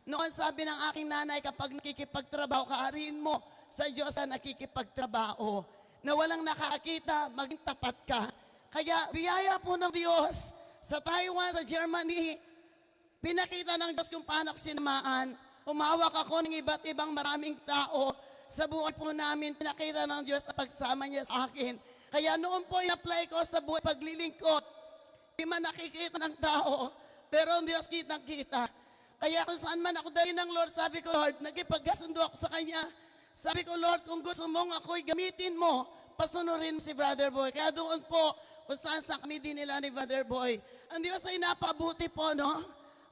Noon sabi ng aking nanay, kapag nakikipagtrabaho, kaariin mo sa Diyos na nakikipagtrabaho, na walang nakakita, maging tapat ka. Kaya biyaya po ng Diyos sa Taiwan, sa Germany, pinakita ng Diyos kung paano sinamaan. Umawak ako ng iba't ibang maraming tao sa buhay po namin. Pinakita ng Diyos sa pagsama niya sa akin. Kaya noon po in-apply ko sa buhay paglilingkod. Di man nakikita ng tao, pero ang Diyos kitang-kita. Kaya kung saan man ako dali ng Lord, sabi ko, Lord, nagipagkasundo ako sa Kanya. Sabi ko, Lord, kung gusto mong ako'y gamitin mo, pasunurin si Brother Boy. Kaya doon po, kung saan sa kami din nila ni Brother Boy. Ang Diyos ay napabuti po, no?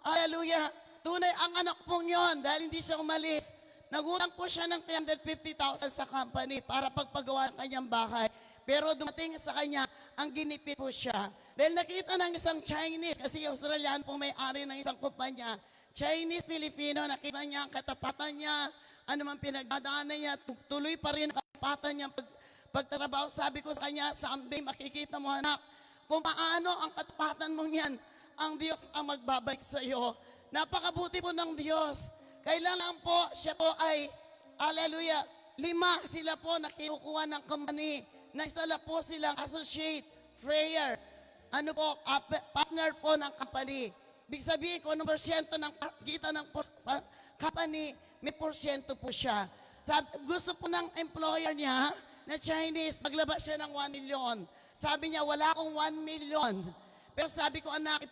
Hallelujah. Tunay ang anak pong yon dahil hindi siya umalis. Nagutang po siya ng 350,000 sa company para pagpagawa ng kanyang bahay. Pero dumating sa kanya, ang ginipit po siya. Dahil nakita ng isang Chinese, kasi Australian po may-ari ng isang kumpanya, Chinese, Filipino, nakita niya ang katapatan niya, ano man pinagdadaanan niya, tuloy pa rin ang katapatan niya pagtrabaho. Sabi ko sa kanya, someday makikita mo anak, kung paano ang katapatan mong yan, ang Diyos ang magbabalik sa iyo. Napakabuti po ng Diyos. Kailan lang po, siya po ay, hallelujah, 5 sila po na kinukuha ng company, na isa lang po silang associate, prayer, ano po, partner po ng company. Ibig sabihin, kung anong porsyento ng kita ng company, may porsyento po siya. Gusto po ng employer niya, na Chinese, maglabas siya ng 1 million. Sabi niya, wala akong 1 million. Pero sabi ko, anak,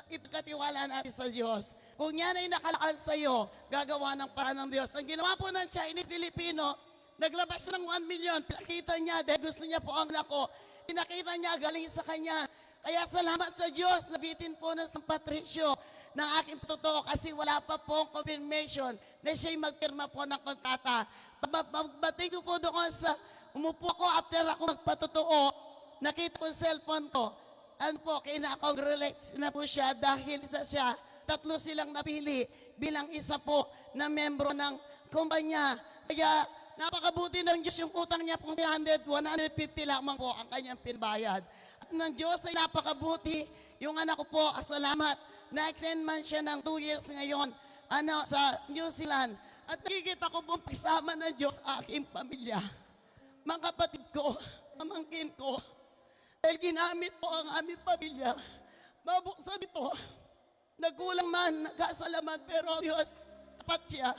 ipagkatiwala natin sa Diyos. Kung yan ay nakalaan sa iyo, gagawa ng paraan ng Diyos. Ang ginawa po ng Chinese Filipino, naglabas ng 1 million. Pinakita niya, dahil gusto niya po ang lako. Pinakita niya, galing sa kanya. Kaya salamat sa Diyos, nabitin po ng San Patricio ng aking totoo kasi wala pa pong confirmation na siya'y magpirma po ng kontrata. Pagbating ko po doon sa, umupo ko after ako magpatotoo, nakita ko cellphone ko, ano po, kina-congratulate na po siya dahil isa siya, 3 silang napili bilang isa po na membro ng kumpanya. Kaya napakabuti ng Diyos yung utang niya pong 150 lamang po ang kanyang pinbayad. At ng Diyos ay napakabuti yung anak ko po, salamat, na-extend man siya ng 2 years ngayon sa New Zealand. At nakikita ko pong pagsama ng Diyos sa aking pamilya. Mga kapatid ko, pamangkin ko, dahil ginamit po ang aming pamilya, mabuksan ito, nagkulang man, nagkasalamat, pero Diyos, tapat siya.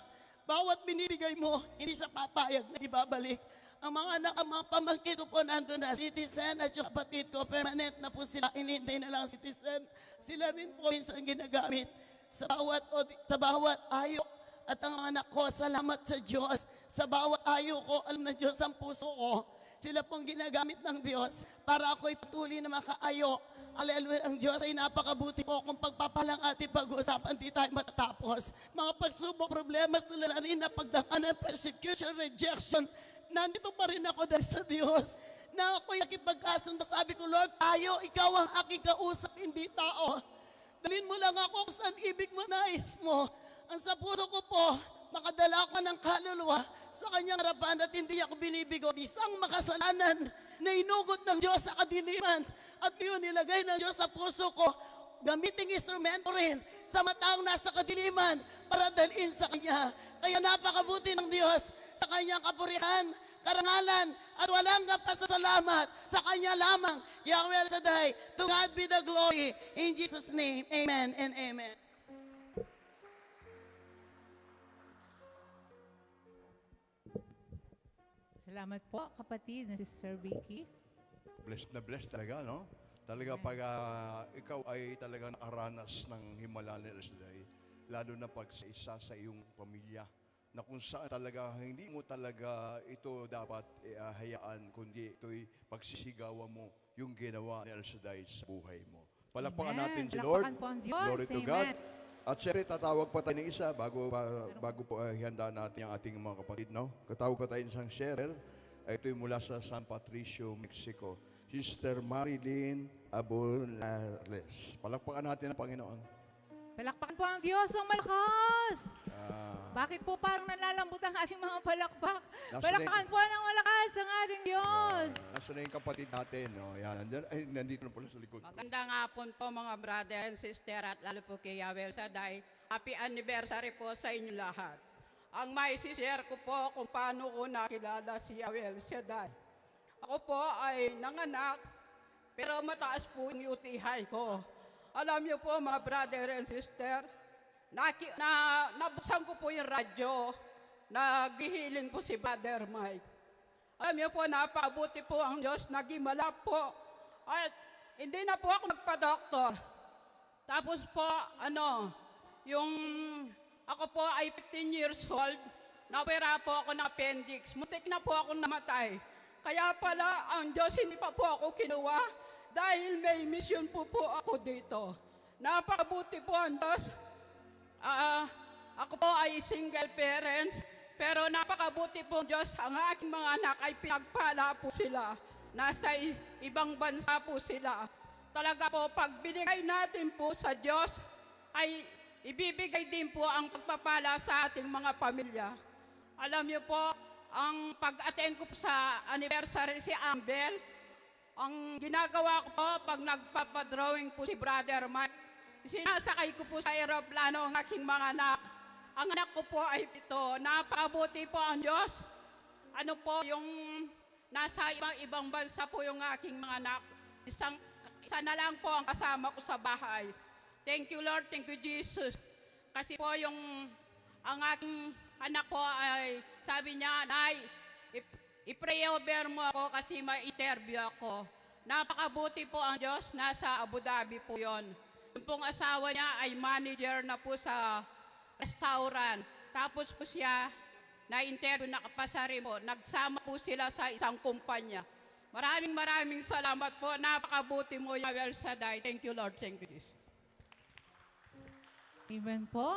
Bawat binibigay mo, hindi siya papayag na ibabalik. Ang mga anak, ang mga pamangkin ko po nandun na, citizen at yung kapatid ko, permanent na po sila, inintay na lang citizen. Sila rin po minsan ginagamit sa bawat ayo. At ang anak ko, salamat sa Diyos. Sa bawat ayo ko, alam na Diyos ang puso ko. Sila pong ginagamit ng Diyos para ako'y patuloy na makaayo. Hallelujah. Ang Diyos ay napakabuti po. Kung pagpapalang ating pag-uusapan, di tayo matatapos. Mga pagsubok, problema, suliranin na pagdakanan, persecution, rejection, nandito pa rin ako dahil sa Diyos. Na ako'y nakipagkasundo. Sabi ko, Lord, tayo, ikaw ang aking kausap, hindi tao. Dalhin mo lang ako kung saan ibig mo, nais mo. Ang sa puso ko po, makadala ko ng kaluluwa sa kanyang harapan at hindi ako binibigo. Isang makasalanan na inugot ng Diyos sa kadiliman at yun nilagay ng Diyos sa puso ko. Gamiting instrumento rin sa mataong nasa kadiliman para dalhin sa Kanya. Kaya napakabuti ng Diyos sa Kanyang kapurihan, karangalan, at walang kapasasalamat sa Kanya lamang. Yahweh El Shaddai, to God be the glory. In Jesus' name, amen and amen. Salamat po, kapatid na Sister Vicky. Blessed na blessed talaga, no? Talaga pag ikaw ay talaga nakaranas ng himala ni El Shaddai, lalo na pag sa isa sa iyong pamilya, na kung saan talaga hindi mo talaga ito dapat hayaan, kundi ito'y pagsisigawan mo yung ginawa ni El Shaddai sa buhay mo. Palakpakan natin si Lord. Palakpakan po ang Diyos. Glory to Amen. God. At syempre, tatawag pa tayo ng isa bago po ihanda natin ang ating mga kapatid, no? Katawag pa tayo ng isang sharer. Ito'y mula sa San Patricio, Mexico. Sister Marilyn Abulares. Palakpakan natin ang Panginoon. Palakpakan po ang Diyos ang malakas. Bakit po parang nalalambot ang ating mga palakpak? Palakpakan po ng malakas ang ating Diyos. Nasaan na yung kapatid natin, no? Yan, nandito na pala sa likod. Magandang hapon po mga brother and sister at lalo po kay Yahweh El Shaddai. Happy anniversary po sa inyo lahat. Ang may share ko po kung paano ko nakilala si Yahweh Shaddai. Ako po ay nanganak, pero mataas po yung UTI ko. Alam niyo po mga brother and sister, nabuksan ko po yung radyo, naghihiling po si Brother Mike. Alam niyo po, napakabuti po ang Diyos, nagimala po. At hindi na po ako nagpa-doktor. Tapos po, ako po ay 15 years old, nawira po ako ng appendix, muntik na po ako namatay. Kaya pala, ang Diyos hindi pa po ako kinuha dahil may mission po ako dito. Napakabuti po ang Diyos. Ako po ay single parent, pero napakabuti po ang Diyos. Ang aking mga anak ay pinagpala po sila. Nasa ibang bansa po sila. Talaga po, pag binigay natin po sa Diyos, ay ibibigay din po ang pagpapala sa ating mga pamilya. Alam niyo po, ang pag-attend ko sa anniversary si Ambel, ang ginagawa ko po, pag nagpapadrawing po si Brother Mike, sinasakay ko po sa aeroplano ang aking mga anak. Ang anak ko po ay ito. Napakabuti po ang Diyos. Ano po, yung nasa ibang bansa po yung aking mga anak. Isa na lang po ang kasama ko sa bahay. Thank you, Lord. Thank you, Jesus. Kasi po ang aking anak po ay, sabi niya, Nay, i-pray over mo ako kasi may interview ako. Napakabuti po ang Diyos. Nasa Abu Dhabi po yon. Yung pong asawa niya ay manager na po sa restaurant. Tapos po siya, na-interview na kapasari mo. Nagsama po sila sa isang kumpanya. Maraming salamat po. Napakabuti mo, Yahweh Shaddai. Thank you, Lord. Thank you, Jesus. Amen po.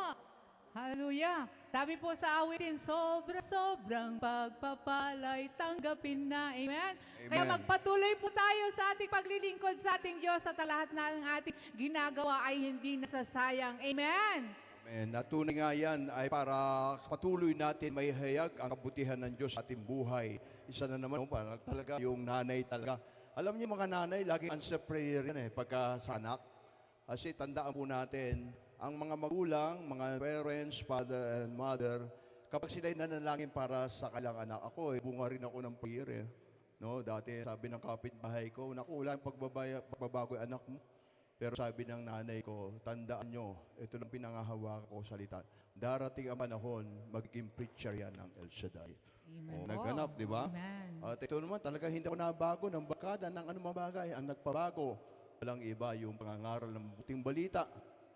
Hallelujah. Sabi po sa awitin, sobrang pagpapalay, tanggapin na. Amen? Kaya magpatuloy po tayo sa ating paglilingkod sa ating Diyos at lahat na ng ating ginagawa ay hindi nasasayang. Amen? Amen. Natunay nga yan ay para patuloy natin may hayag ang kabutihan ng Diyos sa ating buhay. Isa na naman, talaga yung nanay talaga. Alam niyo mga nanay, laging answer prayer yan pagka sa anak. Kasi tandaan po natin, ang mga magulang, mga parents, father and mother, kapag sila'y nanalangin para sa kanilang anak, ako bunga rin ako ng prayer No? Dati sabi ng kapitbahay ko, naku, wala pagbabago yung anak mo. Pero sabi ng nanay ko, tandaan nyo, ito lang pinangahawakan ko salita. Darating ang panahon, magiging preacher yan ng El Shaddai. Amen. Naganap, di ba? Amen. At ito naman, talaga hindi ako nabago ng bakada ng anumang bagay. Ang nagpabago, walang iba yung pangangaral ng buting balita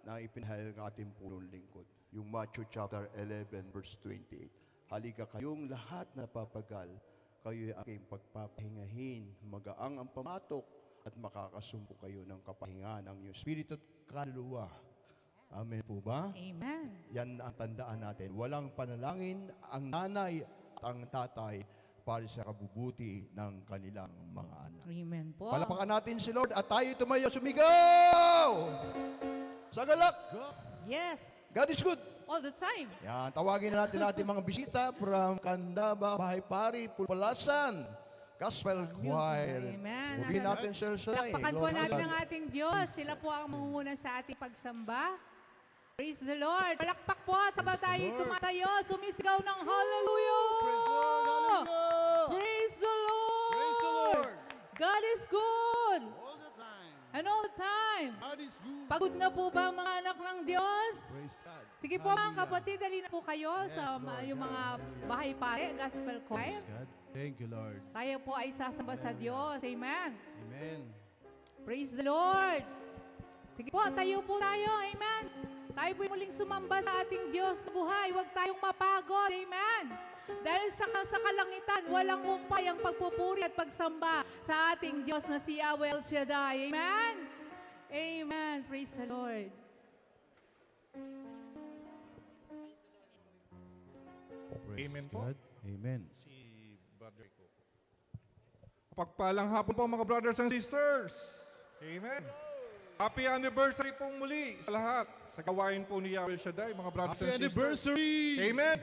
na ipinahayag ng ating punong lingkod. Yung Matthew chapter 11 verse 28. Halika kayong lahat na papagal, kayo'y aking pagpapahingahin, magaang ang pamatok, at makakasumpo kayo ng kapahingaan ng iyong spirito at kaluluwa. Amen po ba? Amen. Yan ang tandaan natin. Walang panalangin ang nanay at ang tatay para sa kabubuti ng kanilang mga anak. Amen po. Palapakan natin si Lord at tayo tumayo sumigaw! Sagalak! Yes. God is good! All the time. Yan, tawagin na natin mga bisita from Candaba, Bahay Pari, Pulpalasan, Gospel Choir. Amen. Bugin natin siya sa Takpakan po natin ang ating Diyos. Sila po ang mangunguna sa ating pagsamba. Praise the Lord. Palakpak po at habang tayo tumatayo, sumisigaw ng hallelujah! Praise the Lord! Praise the Lord! God is good! All the time. And all the time. God is good. Pagod na po ba ang mga anak ng Diyos? Praise God. Sige po mga Hallelujah. kapatid, dali na po kayo Yes, sa Lord. yung mga Hallelujah. bahay pare, gospel choir. Praise God. Thank you, Lord. Tayo po ay sasamba sa Diyos. Amen. Amen. Praise the Lord. Sige po, tayo po tayo. Amen. Tayo po muling sumamba sa ating Diyos na buhay. Huwag tayong mapagod. Amen. Dahil sa kalangitan, walang humpay ang pagpupuri at pagsamba sa ating Diyos na si Yahweh Shaddai. Amen. Amen. Praise the Lord. Praise Amen po. God. Amen. Si Brother Coco. Pagpalang hapon po mga brothers and sisters. Amen. Happy anniversary pong muli sa lahat. Sa gawain po ni Yahweh Shaddai, mga brothers Happy and sisters. anniversary! Amen.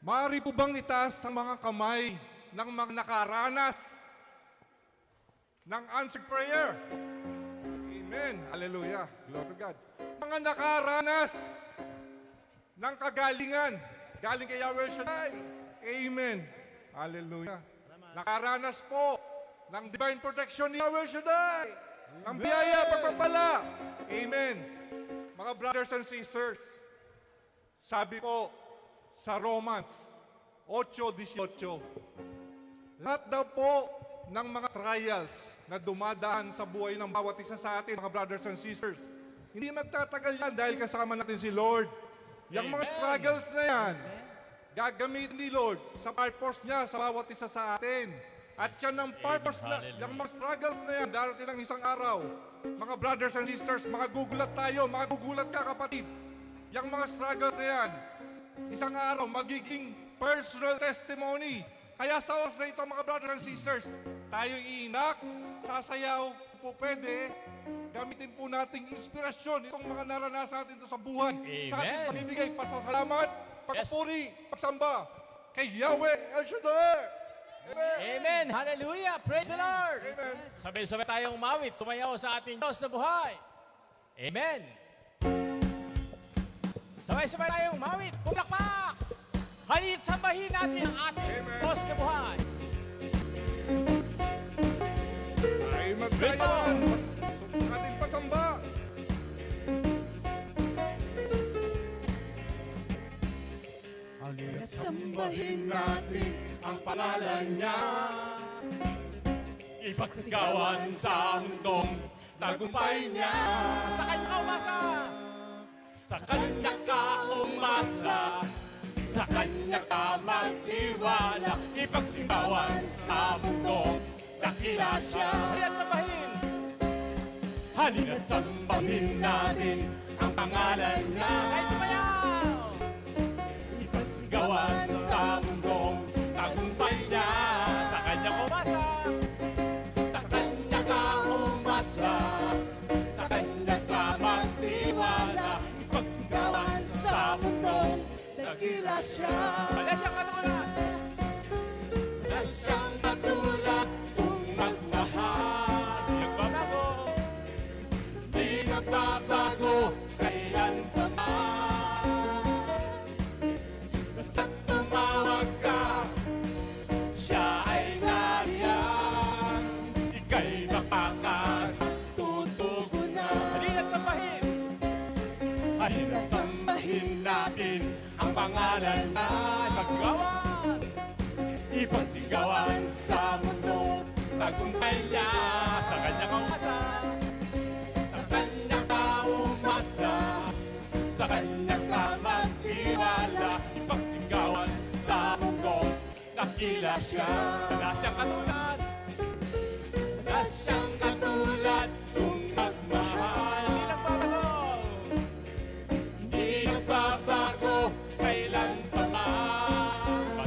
Maaari po bang itaas ang mga kamay ng mga nakaranas ng answered prayer? Amen. Hallelujah. Glory to God. Ang mga nakaranas ng kagalingan, galing kay Yahweh Shaddai. Amen. Hallelujah. Nakaranas po ng divine protection ni Yahweh Shaddai. Ang biyaya, pagpapala. Amen. Mga brothers and sisters, sabi po sa Romans 8:18, lahat daw po ng mga trials na dumadaan sa buhay ng bawat isa sa atin, mga brothers and sisters, hindi magtatagal yan dahil kasama natin si Lord. Yung mga struggles na yan, gagamitin ni Lord sa purpose niya sa bawat isa sa atin. At yan ang purpose na, yung mga struggles na yan, darating ng isang araw. Mga brothers and sisters, magugulat tayo, magugulat ka kapatid. Yung mga struggles na yan, isang araw, magiging personal testimony. Kaya sa oras na ito, mga brothers and sisters, tayo iinak, sasayaw, po pwede, gamitin po nating inspirasyon itong mga naranasan natin ito sa buhay. Sa ating pamimigay, pasasalamat, pagpuri, pagsamba kay Yahweh El Shaddai. Amen. Amen. Hallelujah. Praise the Lord. Amen. Sabay-sabay tayong mawit, sumayaw sa ating Diyos na buhay. Amen. Sabay-sabay tayong mawit, pumlakpak. Halit sambahin natin ang ating Amen. Diyos na buhay. Ay Praise the magsayaw. Lord. Ating pasamba. Sambahin natin ang pangalan niya. Ipagsigawan sa mundong tagumpay niya. Sa kanya ka umasa. Sa kanya ka umasa. Sa kanya ka magtiwala. Ipagsigawan sa mundong dakila siya. Halina't sambahin. Halina't sambahin natin ang pangalan niya. Ay, sumayaw! Gawan sa mundong tagumpay niya. Sa kanya ka umasa. Sa kanya ka umasa. Sa kanya ka magtiwala. Ipagsigawan sa mundong dakila siya. Wala siyang katulad. Wala siyang katulad kung magmahal. Di nagbabago. Di nagbabago. Kailan pa man. Basta't tumawag ka, siya ay nariyan. Ika'y makakatutugunan. Halina't sambahin. Halina't sambahin natin ang pangalan na ipagsigawan. Ipagsigawan sa mundo, tagumpay niya. Sa kanya ka umasa. Sa kanya ka umasa. Sa kanya ka magtiwala. Ipagsigawan sa mundong dakila siya. Wala siyang katulad. Wala siyang katulad kung magmahal. Hindi nagbabago. Hindi nagbabago kailan pa man.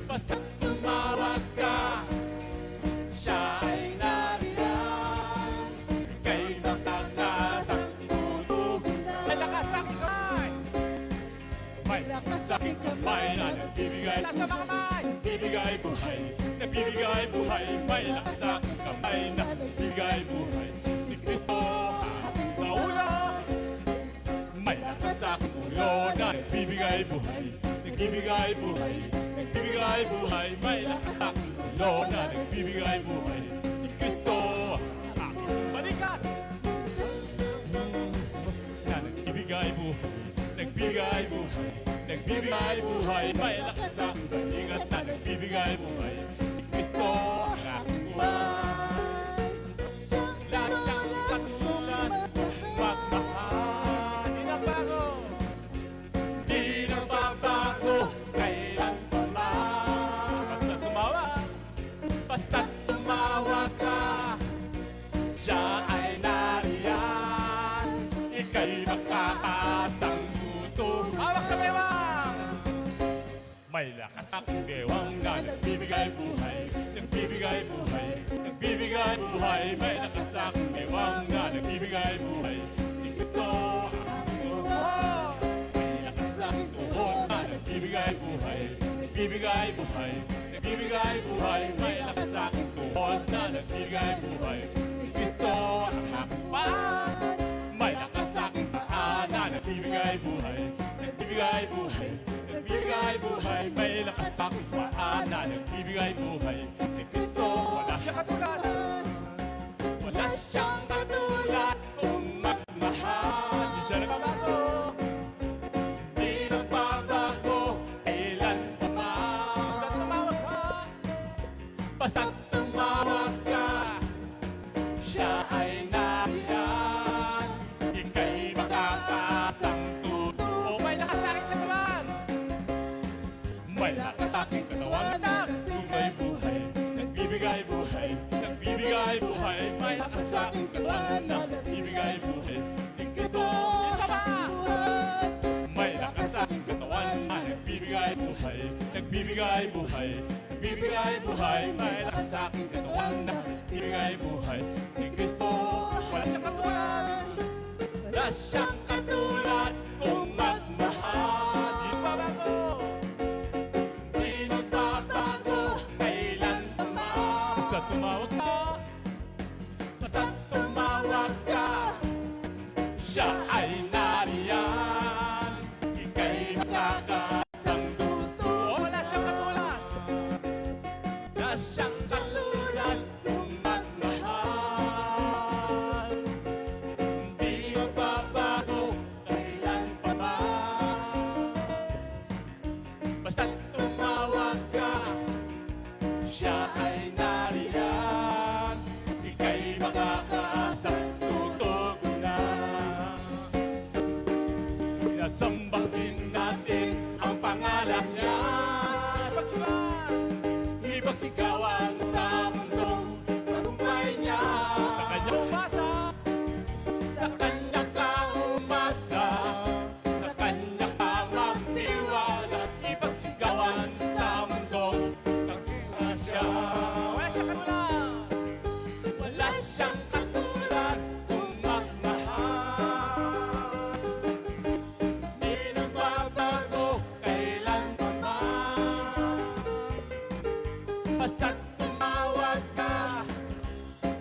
Basta tumawag ka, siya ay nariyan. Ika'y makakasang tutugunan. May lakas sa aking kamay. May lakas sa aking kamay na nagbibigay. Nasa mga kamay. Bibigay buhay. Nagbibigay buhay. May lakas sa aking kamay na nagbibigay buhay. Si Kristo aking sa ulo. May lakas sa aking ulo na nagbibigay buhay. Nagbibigay buhay. Nagbibigay buhay. May lakas sa aking ulo na nagbibigay buhay. Si Kristo aking balikat. Na nagbibigay buhay. Nagbibigay buhay. Nagbibigay buhay. May lakas sa aking balikat na nagbibigay buhay. Si Kristo ang aking buhay. Wala siyang katulad kung magmahal. Di nagbago. Di nagbabago kailan pa man. Basta tumawag. Basta tumawag ka. Siya ay nariyan. Ika'y makakasang tuto. Hawak sa bewang! May lakas sa aking bewang na nagbibigay buhay. Nagbibigay buhay. Nagbibigay buhay. May lakas sa aking bewang na nagbibigay buhay. Si Kristo ang aking tuhod. May lakas sa aking tuhod na nagbibigay buhay. Nagbibigay buhay. Nagbibigay buhay. May lakas sa aking tuhod na nagbibigay buhay. Si Kristo ang aking paan. May lakas nagbibigay buhay, nagbibigay buhay, may lakas sa aking paa na nagbibigay buhay. Si Kristo, wala siyang katulad, wala siyang katulad, kung magmahal. Di siya nagbabago, di nagbabago, kailan pa man. Basta't tumawag ka, basta't tumawag ka, siya ay nariyan. Ika'y makakasang tuto. May lakas sa aking katawan, may lakas sa aking katawan na nagbibigay buhay, nagbibigay buhay, nagbibigay buhay. May lakas sa aking katawan na nagbibigay buhay. Si Kristo, isa pa! May lakas sa aking katawan na nagbibigay buhay, nagbibigay buhay, nagbibigay buhay. May lakas sa aking katawan na nagbibigay buhay. Si Kristo, wala siyang katulad, wala siyang katulad, kung magmahal. Di babago, di magbabago, kailan pa man. Basta tumawag ka, basta tumawag ka, siya ay nariyan. Ika'y makakasang tuto. Wala siyang katulad, wala siyang katulad, kung magmahal. Di magbabago, kailan pa man. Basta tumawag ka, siya ay nariyan. Ika'y makakasang tutugunan. At sambahin natin ang pangalan niya. Ipagsigawan sa mundong tagumpay niya. Sa kanya umasa, sa kanya ka umasa, sa kanya ka magtiwala. Ipagsigawan sa mundong tagumpay siya. Wala siyang katulad, wala siyang katulad, kung magmahal. Di nagbabago, kailan pa man. Basta't tumawag ka,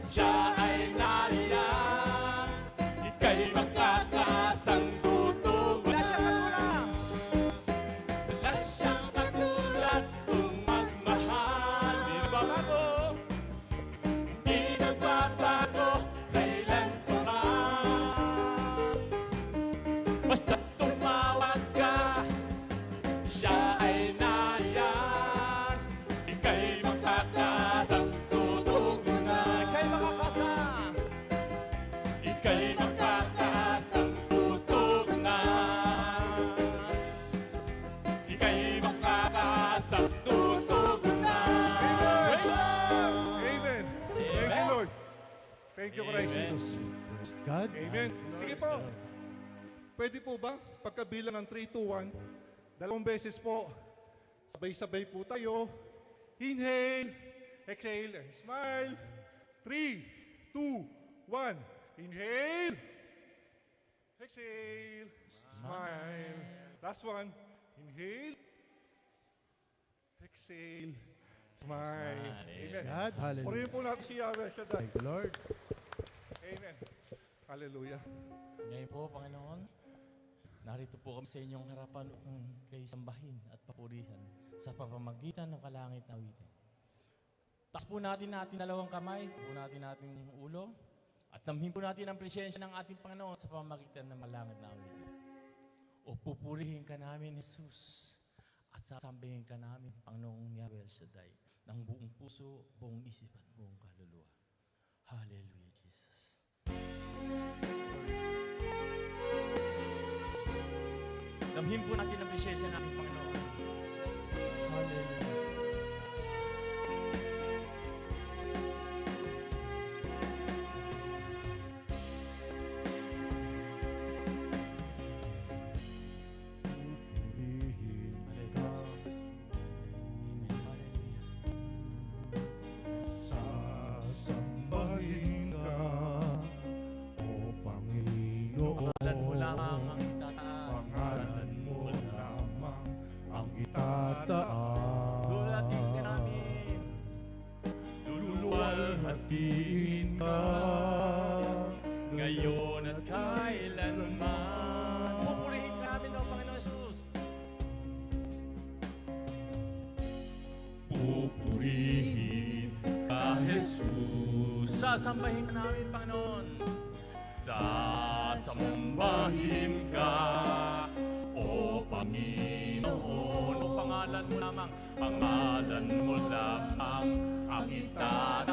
siya ay nariyan. Ika'y makakasang tutugunan. Wala siyang katulad, wala siyang katulad, kung magmahal. Di nagbabago, di nagbabago, kailan pa man. Basta't tumawag ka, siya ay nariyan. Ika'y makakasang tutugunan. Ika'y makakasang, ika'y makakasang tutugunan. Ika'y makakasang tutugunan. Amen. Thank you, Lord. Thank you, Christ Amen. Jesus. Praise God. Amen. Sige po. Pwede po ba, pagkabilang ng 3, 2, 1, dalawang beses po, sabay-sabay po tayo. Inhale, exhale, and smile. 3, 2, 1. Inhale, exhale, smile. Last one. Inhale, exhale, smile. Amen. God. Hallelujah. Purihin po natin si Yahweh Shaddai. Thank you, Lord. Amen. Hallelujah. Ngayon po, Panginoon, narito po kami sa inyong harapan upang kayo sambahin at papurihan sa pamamagitan ng kalangit na awitin. Taas po natin dalawang kamay, po natin ulo, at namhin po natin ang presensya ng ating Panginoon sa pamamagitan ng malangit na awitin. O pupurihin ka namin, Jesus, at sasambihin ka namin, Panginoong Yahweh Shaddai, ng buong puso, buong isip at buong kaluluwa. Hallelujah, Jesus. Damhin po natin ang presensya ng ating Panginoon. Hallelujah. Sasambahin ka, O Panginoon. Pangalan mo lamang ang itataas. Pangalan mo lamang ang itataas. Sasambahin ka namin, Panginoon. Sasambahin ka, O Panginoon. O pangalan mo lamang ang itataas.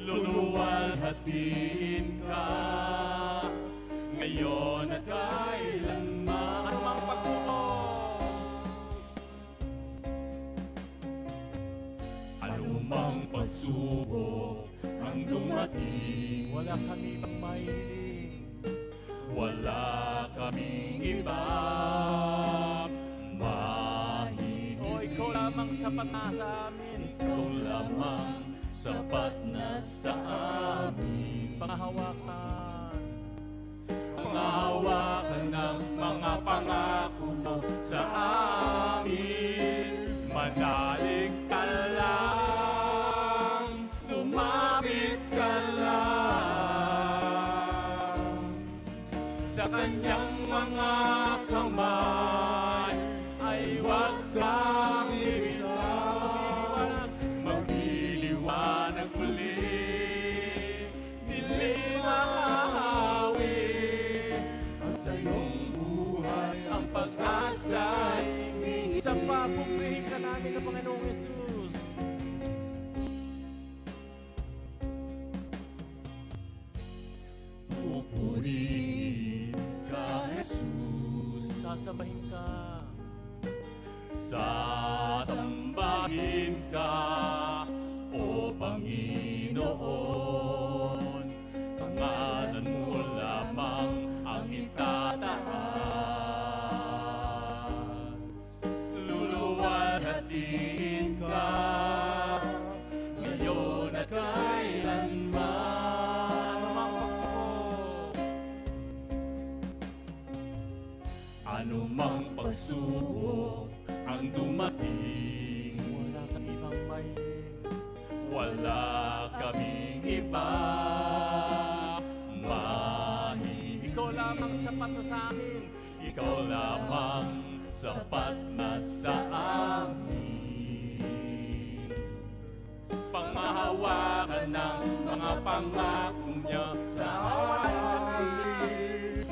Luluwalhatiin ka ngayon at kailanman. Anumang pagsubok, anumang pagsubok ang dumating, wala kami pang mahiling, wala kaming iba mahiling. O ikaw lamang sapat na sa amin, ikaw lamang sapat na sa amin. Pangahawakan ng mga pangako mo sa amin. Manalig ka lang, lumapit ka lang sa kanyang mga kamay, ay huwag kang bibitaw. Magliliwanag muli, di mahahawi ang sa iyong buhay, ang pag-asa'y hingin. Sa papurihin ka namin ng Panginoong Yesus. Pupurihin ka, Jesus. Sasambahin ka. Sasambahin ka, O Panginoon. Pangalan mo lamang ang itataas. Luluwalhatiin ka ngayon at kailanman. Anumang pagsubok ang dumating, wala kami pang mahiling, wala kaming iba mahiling. Ikaw lamang sapat na sa amin, ikaw lamang sapat na sa amin. Pangmahawakan ng mga pangako niya sa amin.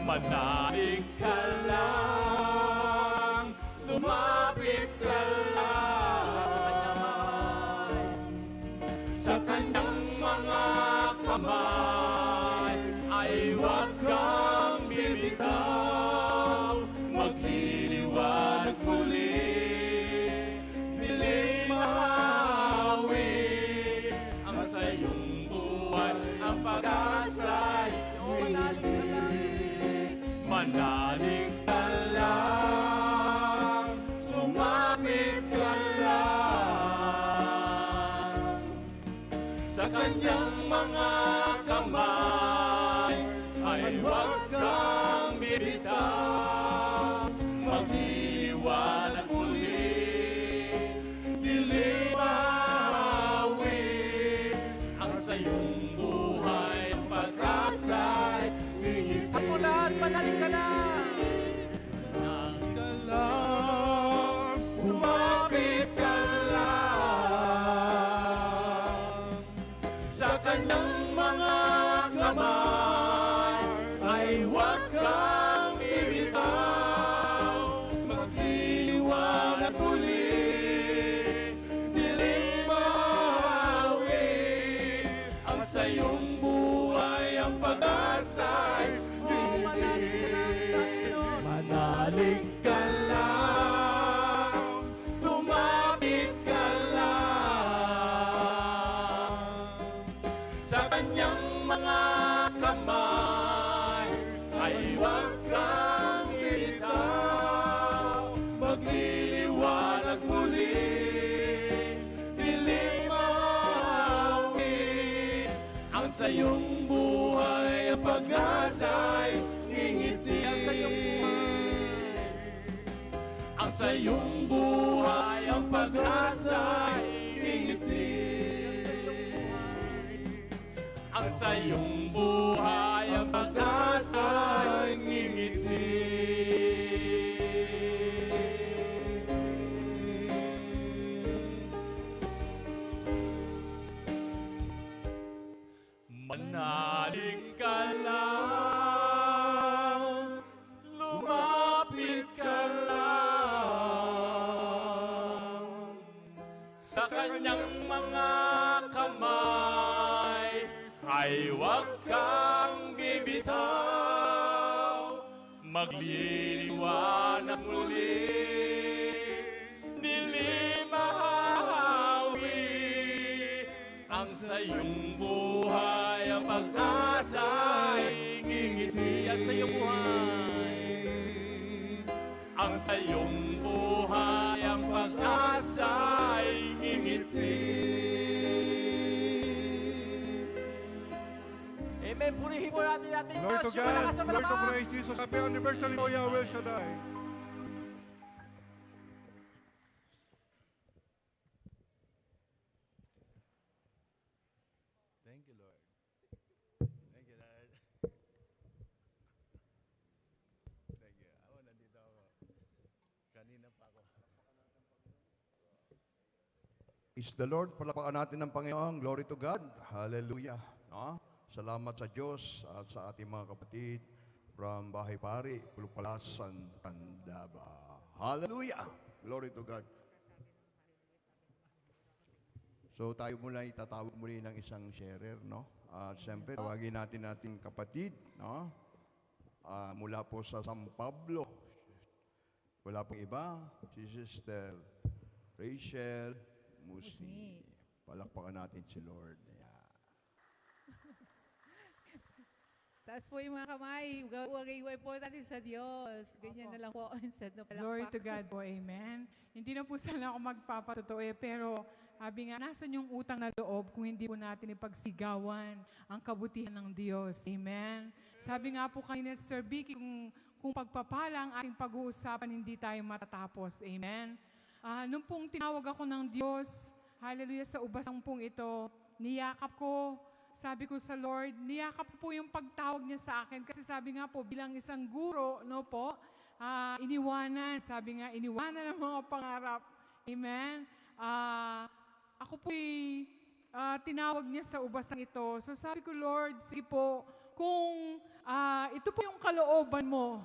Manalig ka lang, lumapit ka lang sa kanyang mga kamay, ay huwag kang bibitaw. Magliliwanag muli, dilim mahawi ang sa iyong buhay, ang pag-asa'y humingi. Manalig ka lang, lumapit ka lang sa kanyang mga kamay, ay huwag kang bibitaw. Magliliwanag muli, dilim mahawi ang sa iyong buhay, ang pag-asa'y hingin. Ako lahat, manalig ka na. Lumapit ka lang sa kanyang mga kamay, ay huwag kang bibitaw. Magliliwanag muli, dilim mahawi ang sa iyong buhay, ang pag-asa'y manalig ka lang, lumapit ka lang sa kanyang mga kamay, ay huwag kanyang mga kamay ay huwag kang bibitaw. Magliliwanag muli, di mahahawi ang sayong buhay, ang pag-asa ay ngingiti. Ang sayong buhay, ang sayong buhay, ang pag-asa ay ngingiti. Amen. Purihin po natin ating Glory to Diyos. Yung God. malakas na Glory to palakpak. Christ Jesus. Happy anniversary po, Yahweh Shaddai. Thank you, Lord. Thank you, Lord. Thank you. Ako, nandito ako. Kanina pa ako. Is the Lord. Palapakan natin ng Panginoon. Glory to God. Hallelujah. No? Salamat sa Diyos at sa ating mga kapatid from Bahay Pari, Pulupalasan, Tandaba. Hallelujah. Glory to God. So tayo mula itatawag muli ng isang sharer, no? At siyempre, tawagin natin ating kapatid, no? Mula po sa San Pablo. Wala pong iba, si Sister Rachel Musi. Palakpakan natin si Lord. Yeah. Taas po yung mga kamay. Huwag po natin sa Diyos. Ganyan na lang po. Instead na palakpak. Glory to God po, amen. Hindi na po sana ako magpapatotoo pero sabi nga, nasan yung utang na loob kung hindi po natin ipagsigawan ang kabutihan ng Diyos, amen. Sabi nga po kanina, Sir Vicky, kung pagpapala ang ating pag-uusapan, hindi tayo matatapos, amen. Nung pong tinawag ako ng Diyos, hallelujah, sa ubasang pong ito, niyakap ko, sabi ko sa Lord, niyakap ko po yung pagtawag niya sa akin. Kasi sabi nga po, bilang isang guro, no po, iniwanan. Sabi nga, iniwanan ang mga pangarap. Amen? Ako po'y tinawag niya sa ubasang ito. So sabi ko, Lord, sige po, kung ito po yung kalooban mo,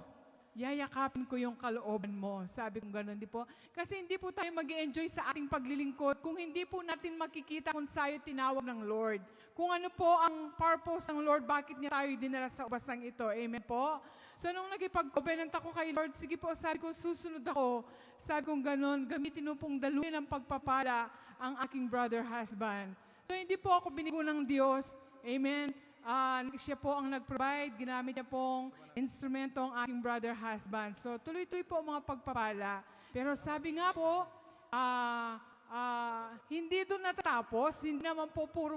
yayakapin ko yung kalooban mo. Sabi ko gano'n, di po? Kasi hindi po tayo mag-enjoy sa ating paglilingkod kung hindi po natin makikita kung sa'yo tinawag ng Lord. Kung ano po ang purpose ng Lord, bakit niya tayo dinala sa ubasang ito. Amen po? So nung nagipag-covenant ako kay Lord, sige po, sabi ko, susunod ako. Sabi ko gano'n, gamitin mo pong daluyan ng pagpapala ang aking brother husband. So hindi po ako binigo ng Diyos. Amen? Siya po ang nag-provide, ginamit niya pong instrumento ang aking brother husband. So tuloy-tuloy po ang mga pagpapala. Pero sabi nga po, hindi doon natatapos, hindi naman po puro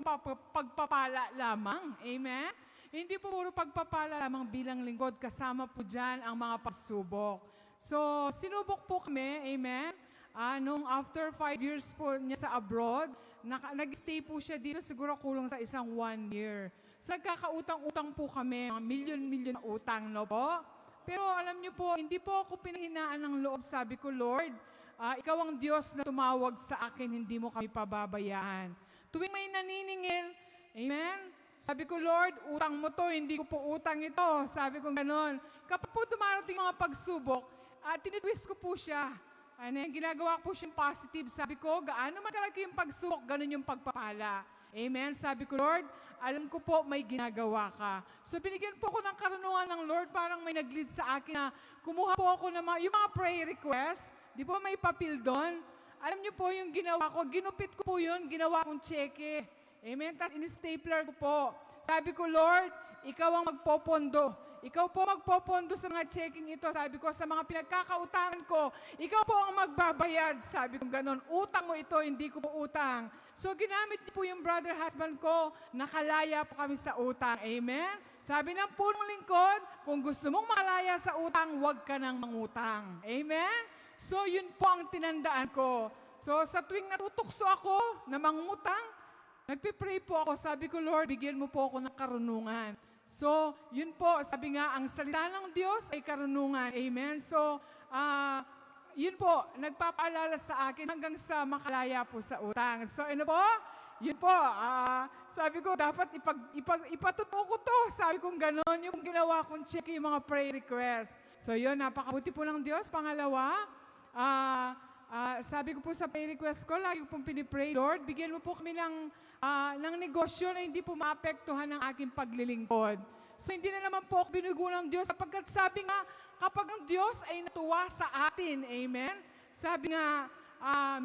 pagpapala lamang. Amen? Hindi po puro pagpapala lamang bilang lingkod, kasama po dyan ang mga pagsubok. So sinubok po kami, amen? Nung after 5 years po niya sa abroad, nag-stay po siya dito siguro kulang sa isang 1 year. So nagkakautang-utang po kami, mga milyon-milyon na utang, no po? Pero alam niyo po, hindi po ako pinahinaan ng loob. Sabi ko, Lord, ikaw ang Diyos na tumawag sa akin, hindi mo kami pababayaan. Tuwing may naniningil, amen? Sabi ko, Lord, utang mo to, hindi ko po utang ito. Sabi ko gano'n. Kapag po dumarating mga pagsubok, tinitwist ko po siya. Ginagawa ko po siyang positive. Sabi ko, gaano man kalaki yung pagsubok, gano'n yung pagpapala. Amen? Sabi ko, Lord, alam ko po may ginagawa ka. So binigyan po ako ng karunungan ng Lord, parang may nag-lead sa akin na kumuha po ako ng yung mga prayer requests. Di po may papel doon. Alam niyo po yung ginawa ko, ginupit ko po yun, ginawa kong cheque. Amen? Tapos in-stapler ko po. Sabi ko, Lord, ikaw ang magpopondo. Ikaw po magpopondo sa mga checking ito. Sabi ko, sa mga pinagkakautangan ko, ikaw po ang magbabayad. Sabi ko gano'n, utang mo ito, hindi ko po utang. So ginamit niyo po yung brother husband ko, nakalaya po kami sa utang. Amen? Sabi ng punong lingkod, kung gusto mong makalaya sa utang, huwag ka nang mangutang. Amen? So yun po ang tinandaan ko. So sa tuwing natutukso ako na mangutang, nagpipray po ako. Sabi ko, Lord, bigyan mo po ako ng karunungan. So, yun po, sabi nga, ang salita ng Diyos ay karunungan. Amen? So, yun po, nagpapaalala sa akin hanggang sa makalaya po sa utang. So, ano po? Yun po, sabi ko, dapat ipatuto ko to. Sabi kong gano'n, yung ginawa kong check yung mga prayer request. So, yun, napakabuti po ng Diyos. Pangalawa, sabi ko po sa prayer request ko, lagi ko pong pinipray, Lord, bigyan mo po kami ng negosyo na hindi po maapektuhan ng aking paglilingkod. So hindi na naman po ako binugo ng Diyos sapagkat sabi nga, kapag ang Diyos ay natuwa sa atin, amen? Sabi nga,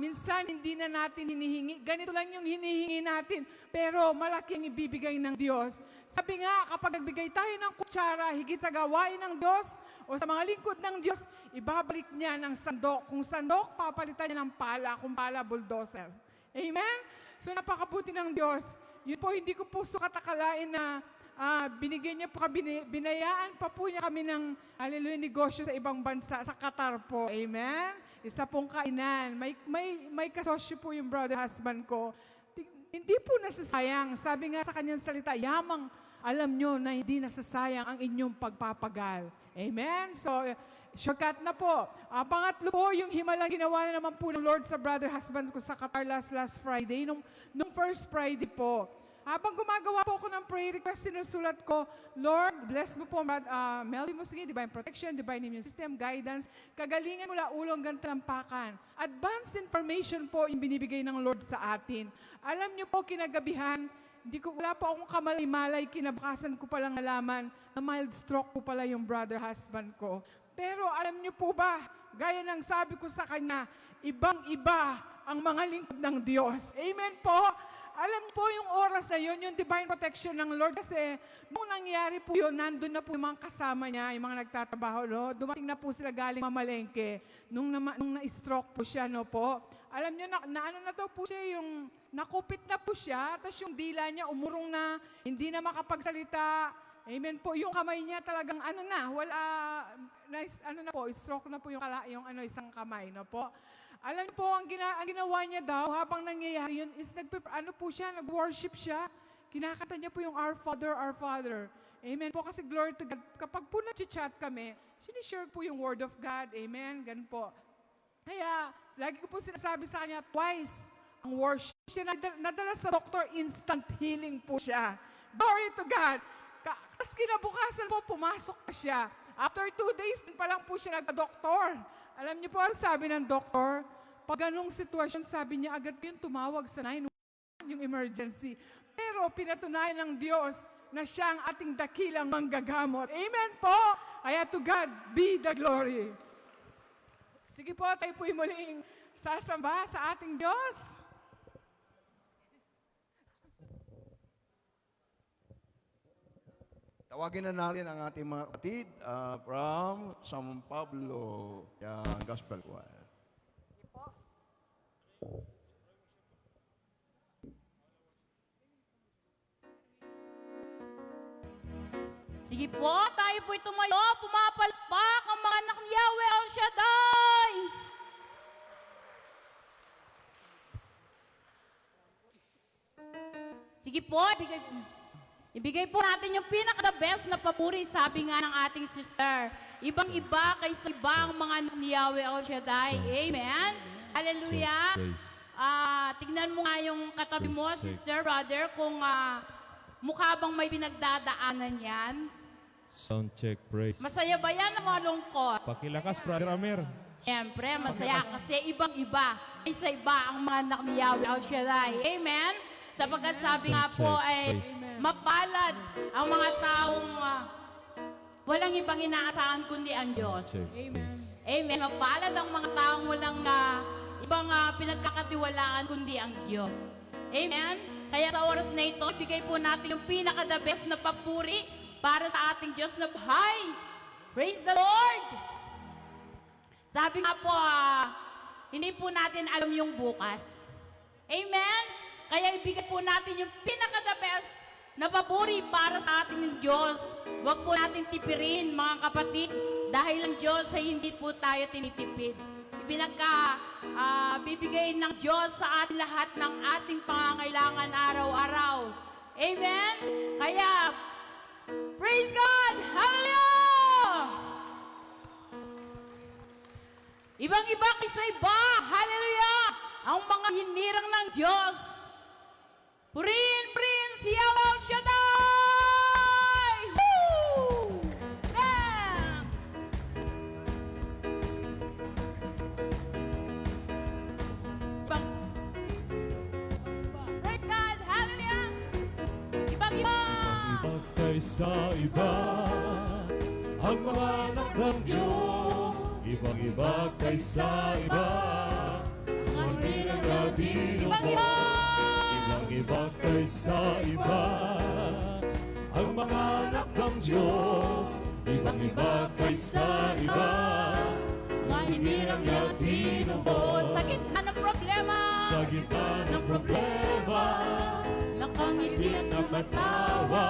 minsan hindi na natin hinihingi. Ganito lang yung hinihingi natin, pero malaking ibibigay ng Diyos. Sabi nga, kapag nagbigay tayo ng kutsara, higit sa gawain ng Diyos o sa mga lingkod ng Diyos, ibabalik niya ng sandok. Kung sandok, papalitan niya ng pala, kung pala, bulldozer. Amen? So napakabuti ng Diyos. Yun po, hindi ko po sukatakalain na binigyan niya po kami, binayaan pa po niya kami ng hallelujah, negosyo sa ibang bansa, sa Qatar po. Amen? Isa pong kainan. May kasosyo po yung brother husband ko. Hindi po nasasayang. Sabi nga sa kanyang salita, yamang alam nyo na hindi nasasayang ang inyong pagpapagal. Amen? So, shortcut na po. Pangatlo po, yung himalang ginawa na naman po ng Lord sa brother husband ko sa Qatar last Friday, nung first Friday po. Habang gumagawa po ako ng prayer request, sinusulat ko, Lord, bless mo po, Melly Musigi, divine protection, divine immune system, guidance, kagalingan mula ulong hanggang talampakan. Advanced information po yung binibigay ng Lord sa atin. Alam niyo po, kinagabihan, wala po akong kamalay-malay, kinabukasan ko palang nalaman na mild stroke po pala yung brother husband ko. Pero alam niyo po ba, gaya ng sabi ko sa kanya, ibang-iba ang mga lingkod ng Diyos. Amen po? Alam niyo po yung oras na yun, yung divine protection ng Lord. Kasi nung nangyari po yun, nandun na po yung mga kasama niya, yung mga nagtatrabaho. No? Dumating na po sila galing mamalengke. Nung na-stroke po siya, no po. Alam niyo, ano na to po siya, yung nakupit na po siya, tapos yung dila niya umurong na, hindi na makapagsalita. Amen po. Yung kamay niya talagang stroke na po yung isang kamay, no po. Alam niyo po, ang ginawa niya daw, habang nangyayari yun, is nag-worship siya. Kinakanta niya po yung Our Father, Our Father. Amen po, kasi glory to God. Kapag po nag-chat kami, sinishare po yung Word of God. Amen, ganun po. Kaya, lagi ko po sinasabi sa kanya, twice ang worship. Siya nadala sa doctor, instant healing po siya. Glory to God. Tapos kinabukasan po, pumasok pa siya. After 2 days, pa lang po siya nagka-doktor. Alam niyo po, ang sabi ng doktor, pag ganong sitwasyon, sabi niya, agad yung tumawag sa 911, yung emergency. Pero pinatunayan ng Diyos na siya ang ating dakilang manggagamot. Amen po! Kaya to God be the glory. Sige po, tayo po'y muling sasamba sa ating Diyos. Tawagin na natin ang ating mga kapatid from San Pablo, yung Gospel Choir. Sige po, tayo po'y tumayo, pumapalpak ang mga anak ni Yahweh El Shaddai. Sige po, ibigay po natin yung pinaka-the best na papuri, sabi nga ng ating sister. Ibang-iba kaysa ibang mga anak ni Yahweh El Shaddai. Amen? Hallelujah. Tignan mo nga yung katabi mo, sister, brother, kung mukha bang may pinagdadaanan yan. Sound check, praise. Masaya ba yan o malungkot? Pakilakas, Brother Amir. Siyempre, masaya kasi ibang-iba kaysa iba ang mga anak ni Yahweh El Shaddai. Amen? Sapagkat sabi nga po ay mapalad ang mga taong walang ibang inaasahan kundi ang Diyos. Amen. Amen. Mapalad ang mga taong walang ibang pinagkakatiwalaan kundi ang Diyos. Amen. Kaya sa oras na ito, ibigay po natin yung pinaka-the best na papuri para sa ating Diyos na buhay. Praise the Lord! Sabi nga po, hindi po natin alam yung bukas. Amen? Kaya ibigay po natin yung pinaka-the best na papuri para sa ating Diyos. Huwag po natin tipirin, mga kapatid, dahil ang Diyos ay hindi po tayo tinitipid. Bibigay ng Diyos sa ating lahat ng ating pangangailangan araw-araw. Amen? Kaya, praise God! Hallelujah! Ibang-iba kaysa iba. Hallelujah! Ang mga hinirang ng Diyos. Purihin si Yahweh El Shaddai! Woo! Bam! kaysa iba. Ang mga anak ng Diyos, ibang-iba kaysa iba. Mga hirang na tinubos, ibang-iba kaysa iba. Ang mga anak ng Diyos, ibang-iba kaysa iba. Mga hirang na tinubos, Sa gitna ng problema, sa gitna ng problema, nakangiti at nakatawa.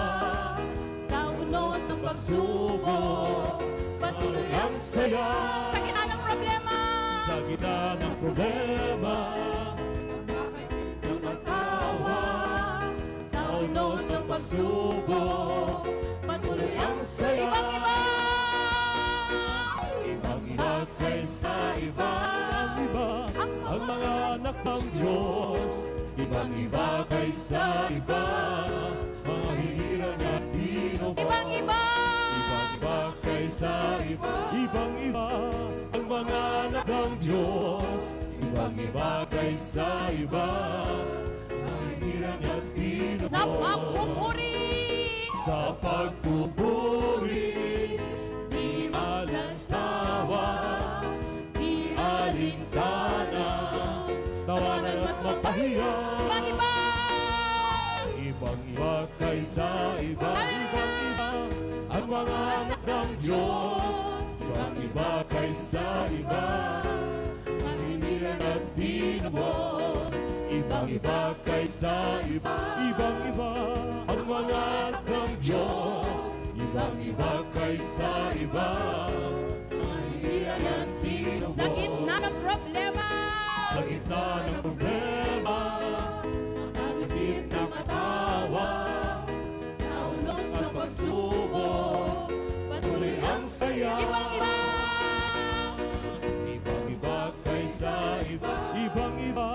sa unos ng pagsubok, patuloy Ang saya sa gitna ng problema. sa gitna ng problema, nakatawa. Sa unos ng pagsubok, patuloy ang saya. ibang-iba. Ibang-iba kaysa iba. Iba ang mga anak ng Diyos, ibang-iba kaysa iba. Mga hirang at tinubos, Ibang-iba. ibang-iba kaysa iba. Ibang-iba ang mga anak ng Diyos, ibang-iba kaysa iba. Mga hirang at tinubos, Sa pagpupuri, sa pagpupuri, di alansawa, di alintana, tawanan at mapahiya. ibang-iba. Ibang-iba kaysa iba, ibang-iba ang mga anak ng Diyos, ibang-iba kaysa iba. Mahinilan at tinubos, ibang-iba kaysa iba, ibang-iba ang mga anak ng Diyos, ibang-iba kaysa iba. Mahinilan at tinubos, Sa gitna ng problema, sa gitna ng problema, nakangiti na katawa. sa unos ng pagsubok, Tuloy ang saya. ibang-iba. Ibang-iba kaysa iba. Ibang-iba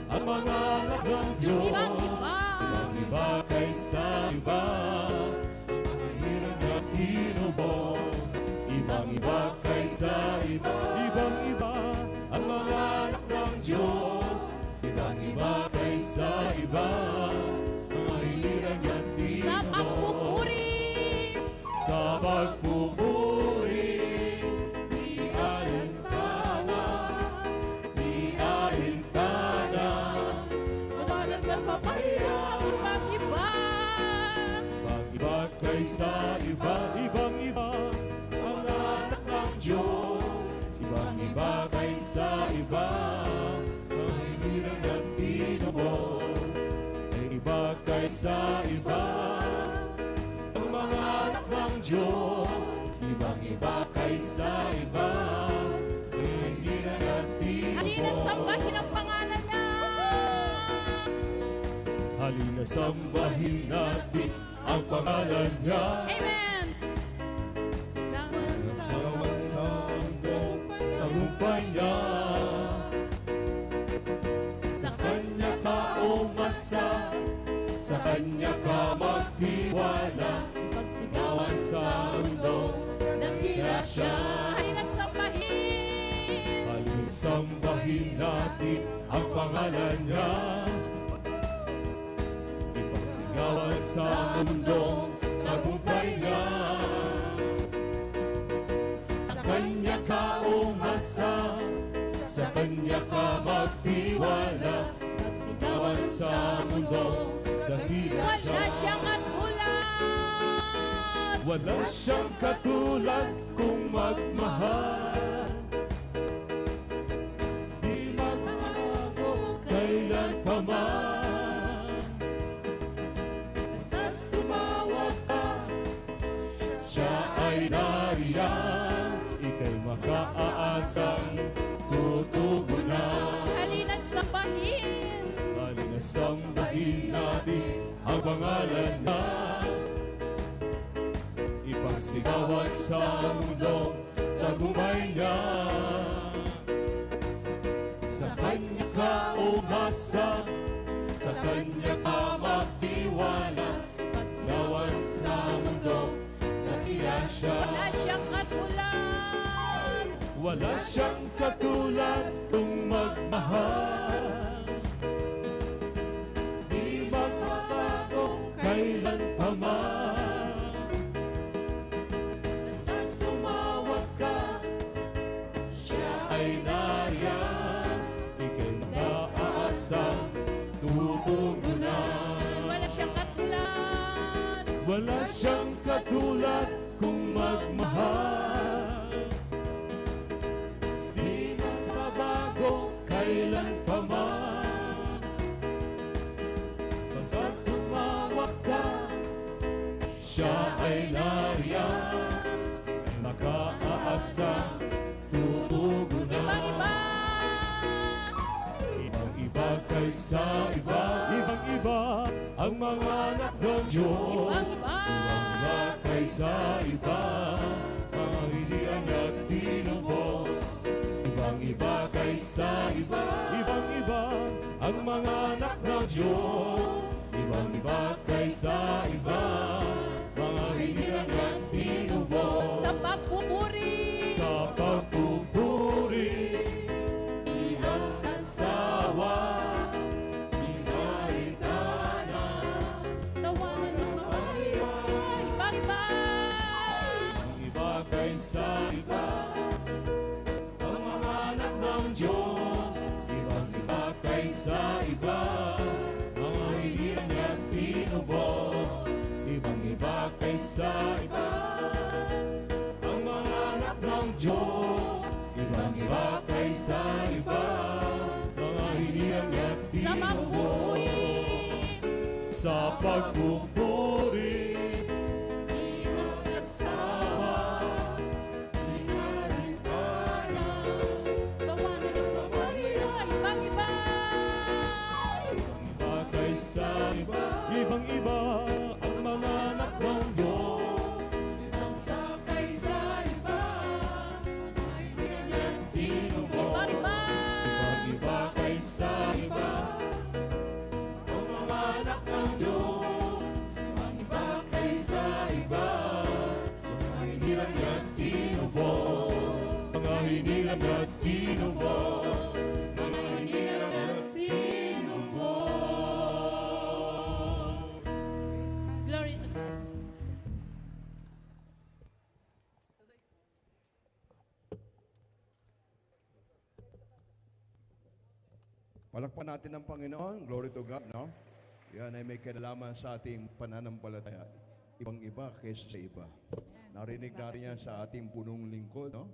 ang mga anak ng Diyos, Ibang-iba. ibang-iba kaysa iba. Mahirang at tinubos, ibang-iba kaysa iba. Ibang-iba ang mga anak ng Diyos, ibang-iba kaysa iba. Mahirang at Sa tinubos, pagpupuri, sa pagpupuri, di alintana, di alintana, tawanan at mapahiya. ibang-iba. Ibang-iba kaysa iba, ibang-iba ang anak ng Diyos, ibang-iba kaysa iba. Ang hirang at tinubos, ay iba kaysa iba. Ang mga anak ng Diyos, ibang-iba kaysa iba. Ang hirang at Halina, tinubos, sambahin ang pangalan niya. halina sambahin natin ang pangalan niya. Amen. Salamat sa buong tagumpay niya. Sa Kanya ka umasa, sa Kanya ka magtiwala. Pagsigawan sa mundo, dakila siya. Halina, sambahin. Halina sambahin natin ang pangalan niya. Ipagsigawan sa mundo, tagumpay niya. Sa Kanya ka umasa, sa Kanya ka magtiwala. Pagsigawan sa mundo, dakila Wala siya. siyang katulad. Wala siyang katulad kung magmahal. Di magbago kailan pa man. Basta't tumawag ka, siya ay nariyan. Ika'y makaasang tutugunan. Halina, sambahin. Halina sambahin natin ang pangalan niya. Ipagsigawan sa mundo, tagumpay niya. Sa Kanya ka umasa, sa Kanya ka magtiwala. Pagsigawan sa mundo, dakila siya. Wala siyang katulad. Wala siyang katulad kung magmahal. Di magbabago kailan pa man. malakas ang tutugunan. Ibang-iba kaysa iba, ibang-iba ang mga anak ng Diyos. Ibang-iba kaysa iba, mga hinihan at tinubos. Ibang-iba kaysa iba, ibang-iba ang mga anak ng Diyos. Ibang-iba kaysa iba, mga hinihan at tinubos. Sa pagpupuri, Sa pagpupuri, ilang sasawa, inaitana, tawanan ng mga ibang-iba. iba kaysa iba, ang mga anak ng Diyos. Ibang-iba kaysa iba, mga hinihan at tinubos. Ibang-iba kaysa iba, ang mga anak ng Diyos. Ibang-iba kaysa iba, mga hinihan at Sa tinubos. Sa pagpupuri, ilang sasawa, inaitana, tawanan ng mga ibang-iba. iba kaysa iba, ibang-iba ang mga anak ng Diyos. Ibang-iba kaysa iba, mga hinihan at tinubos. Ibang-iba. Ibang-iba kaysa iba, ang mga anak ng Diyos. Ibang-iba kaysa iba, mga hinihan at tinubos. Mga hinihan at tinubos. Mga hinihan at tinubos. Glory to God. Palakpan natin ang Panginoon. Glory to God, no? Yan ay may kinalaman sa ating pananampalataya. Ibang-iba kaysa sa iba. Narinig natin yan sa ating punong lingkod, no?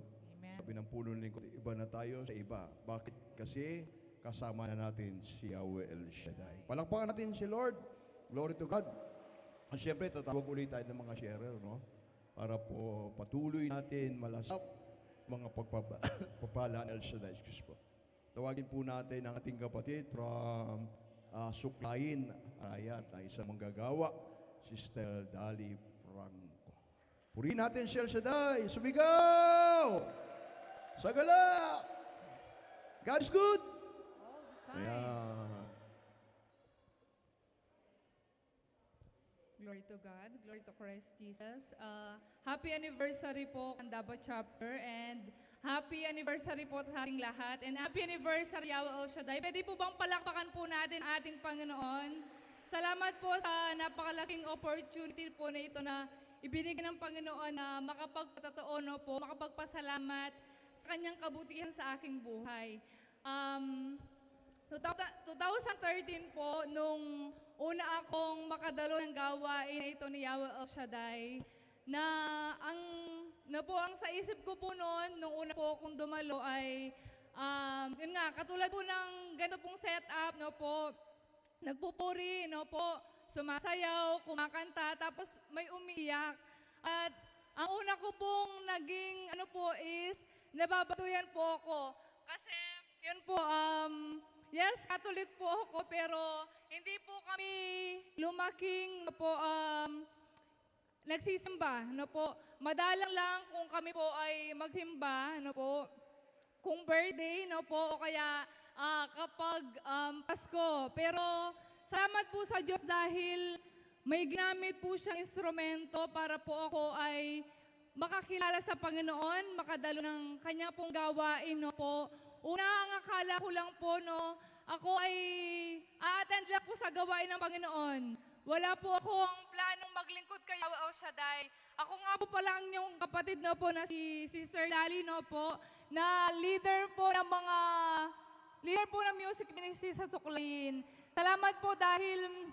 Sabi ng punong lingkod, iba na tayo sa iba. Bakit? Kasi kasama na natin si Yahweh El Shaddai. Palakpakan natin si Lord. Glory to God. At siyempre, tatawag ulit tayo ng mga sharer, no? Para po patuloy natin malasap mga pagpapala ng El Shaddai. Excuse po. Tawagin po natin ang ating kapatid from Suklayin, Ayat, na isang manggagawa, Sister Dali Franco. Purihin natin si El Shaddai. Sumigaw! Sagala! God is good! All the time. Ayan. Glory to God. Glory to Christ Jesus. Happy anniversary po, Candaba Chapter, and happy anniversary po sa ating lahat. And happy anniversary, Yahweh El Shaddai. Pwede po bang palakpakan po natin ating Panginoon? Salamat po sa napakalaking opportunity po na ito na ibinigay ng Panginoon na makapagpatotoo, no po, makapagpasalamat sa kanyang kabutihan sa aking buhay. 2013 po, nung una akong makadalo ng gawain na ito ni Yahweh El Shaddai, na po ang sa isip ko po noon, nung una po akong dumalo ay, yun nga, katulad po ng ganito pong setup, no po, nagpupuri, no po, sumasayaw, kumakanta, tapos may umiiyak. At ang una ko pong naging, ano po is, nababatuyan po ako. Kasi, yun po, yes, Catholic po ako, pero hindi po kami lumaking, no po, nagsisimba, no po. Madalang lang kung kami po ay magsimba, no po. Kung birthday, no po, o kaya kapag Pasko. Pero salamat po sa Diyos dahil may ginamit po siyang instrumento para po ako ay makakilala sa Panginoon, makadalo ng kanya pong gawain, no po. Una, ang akala ko lang po, no, ako ay a-attend lang po sa gawain ng Panginoon. Wala po akong planong maglingkod kay Yahweh El Shaddai. Ako nga po pala ang inyong kapatid, no po, na si Sister Dali, no po, na leader po ng music ministry sa Suklayin. Salamat po dahil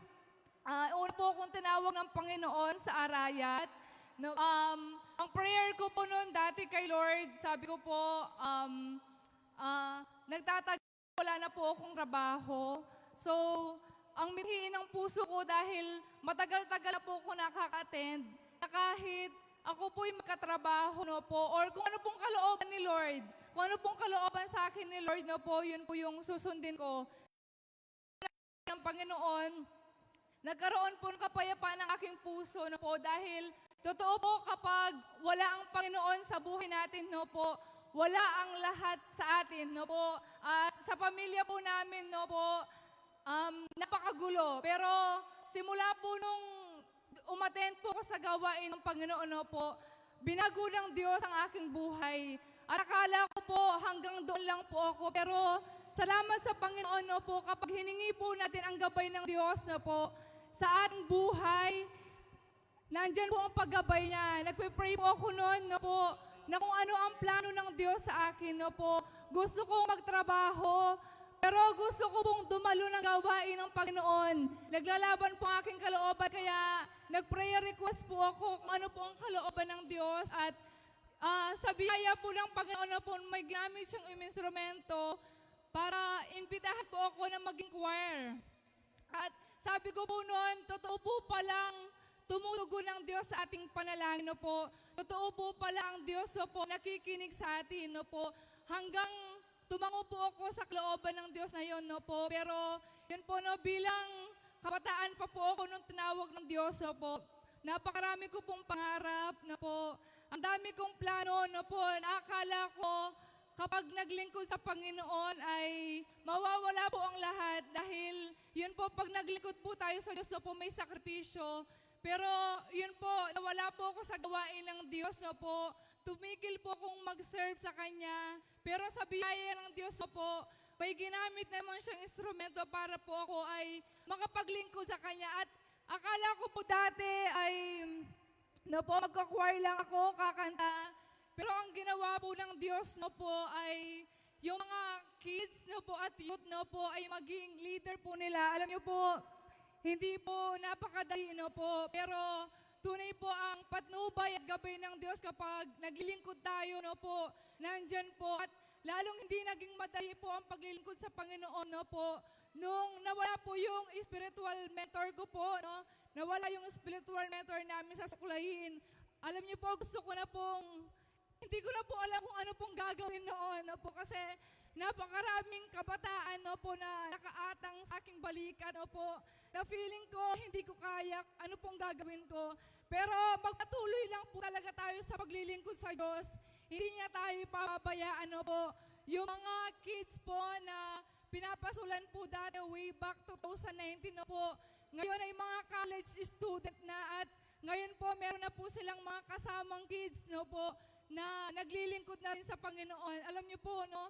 una po akong tinawag ng Panginoon sa Arayat. No, ang prayer ko po noon dati kay Lord, sabi ko po, wala na po akong trabaho. So, ang minhiin ng puso ko dahil matagal-tagal na po ako nakaka-attend, na kahit ako po'y magkatrabaho, no po, or kung ano pong kalooban ni Lord, kung ano pong kalooban sa akin ni Lord, no po, yun po yung susundin ko. Ng Panginoon, nagkaroon po ng kapayapaan ng aking puso, no po, dahil totoo po kapag wala ang Panginoon sa buhay natin, no po, wala ang lahat sa atin, no po. At sa pamilya po namin, no po, napakagulo. Pero simula po nung umattend po ako sa gawain ng Panginoon, no po, binago ng Diyos ang aking buhay. At akala ko po hanggang doon lang po ako. Pero salamat sa Panginoon, no po, kapag hiningi po natin ang gabay ng Diyos, no po, sa ating buhay, nandyan po ang paggabay niya. Nagpe-pray po ako noon, no po, na kung ano ang plano ng Diyos sa akin, no po. Gusto kong magtrabaho, pero gusto ko pong dumalo ng gawain ng Panginoon. Naglalaban po ang aking kalooban, kaya nag-prayer request po ako kung ano po ang kalooban ng Diyos. At sa biyaya po ng Panginoon na po, may ginamit siyang instrumento para imbitahan po ako na maging choir. At sabi ko po noon, totoo po palang tumutugon ng Diyos sa ating panalangin, no po. Totoo po pala ang Diyos, no po, nakikinig sa atin, no po. Hanggang tumango po ako sa kalooban ng Diyos na yun, no po. Pero yun po, no, bilang kabataan pa po ako nung tinawag ng Diyos, no po. Napakarami ko pong pangarap, no po. Ang dami kong plano, no po. Nakakala ko, kapag naglingkod sa Panginoon ay mawawala po ang lahat dahil yun po, pag naglingkod po tayo sa Diyos, no po, may sakripisyo. Pero yun po, nawala po ako sa gawain ng Diyos, no po. Tumigil po akong mag-serve sa Kanya. Pero sa biyaya ng Diyos, no po, may ginamit naman siyang instrumento para po ako ay makapaglingkod sa Kanya. At akala ko po dati ay, no po, magka-choir lang ako, kakanta. Pero ang ginawa po ng Diyos, no po, ay yung mga kids, no po, at youth, no po, ay maging leader po nila. Alam niyo po, hindi po napakadali, no po, pero tunay po ang patnubay at gabay ng Diyos kapag naglilingkod tayo, no po, nandyan po. At lalong hindi naging madali po ang paglilingkod sa Panginoon, no po. Nung nawala po yung spiritual mentor ko po, no, nawala yung spiritual mentor namin sa Suklayin. Alam niyo po, gusto ko na pong, hindi ko na po alam kung ano pong gagawin noon, no po, kasi napakaraming kabataan, no po, na nakaatang sa aking balikat, no po, na feeling ko hindi ko kaya ano pong gagawin ko. Pero magpatuloy lang po talaga tayo sa paglilingkod sa Diyos. Hindi niya tayo papabayaan, no po. Yung mga kids po na pinapasulan po dati way back 2019, no po, ngayon ay mga college student na, at ngayon po meron na po silang mga kasamang kids, no po, na naglilingkod na rin sa Panginoon. Alam niyo po, no,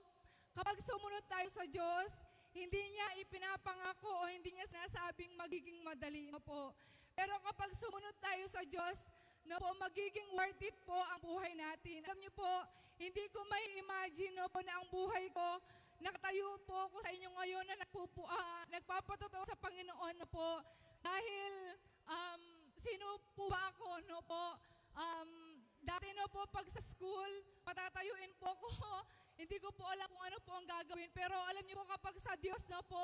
kapag sumunod tayo sa Diyos, hindi niya ipinapangako o hindi niya sinasabing magiging madali, no po. Pero kapag sumunod tayo sa Diyos, no po, magiging worth it po ang buhay natin. Alam niyo po, hindi ko may imagine, no po, na ang buhay ko, nakatayo po ako sa inyo ngayon na nagpapatotoo sa Panginoon, no po. Dahil, sino po ba ako, no po? Dati, no po, pag sa school, patatayuin po ako. Hindi ko po alam kung ano po ang gagawin. Pero alam niyo po, kapag sa Diyos, no po,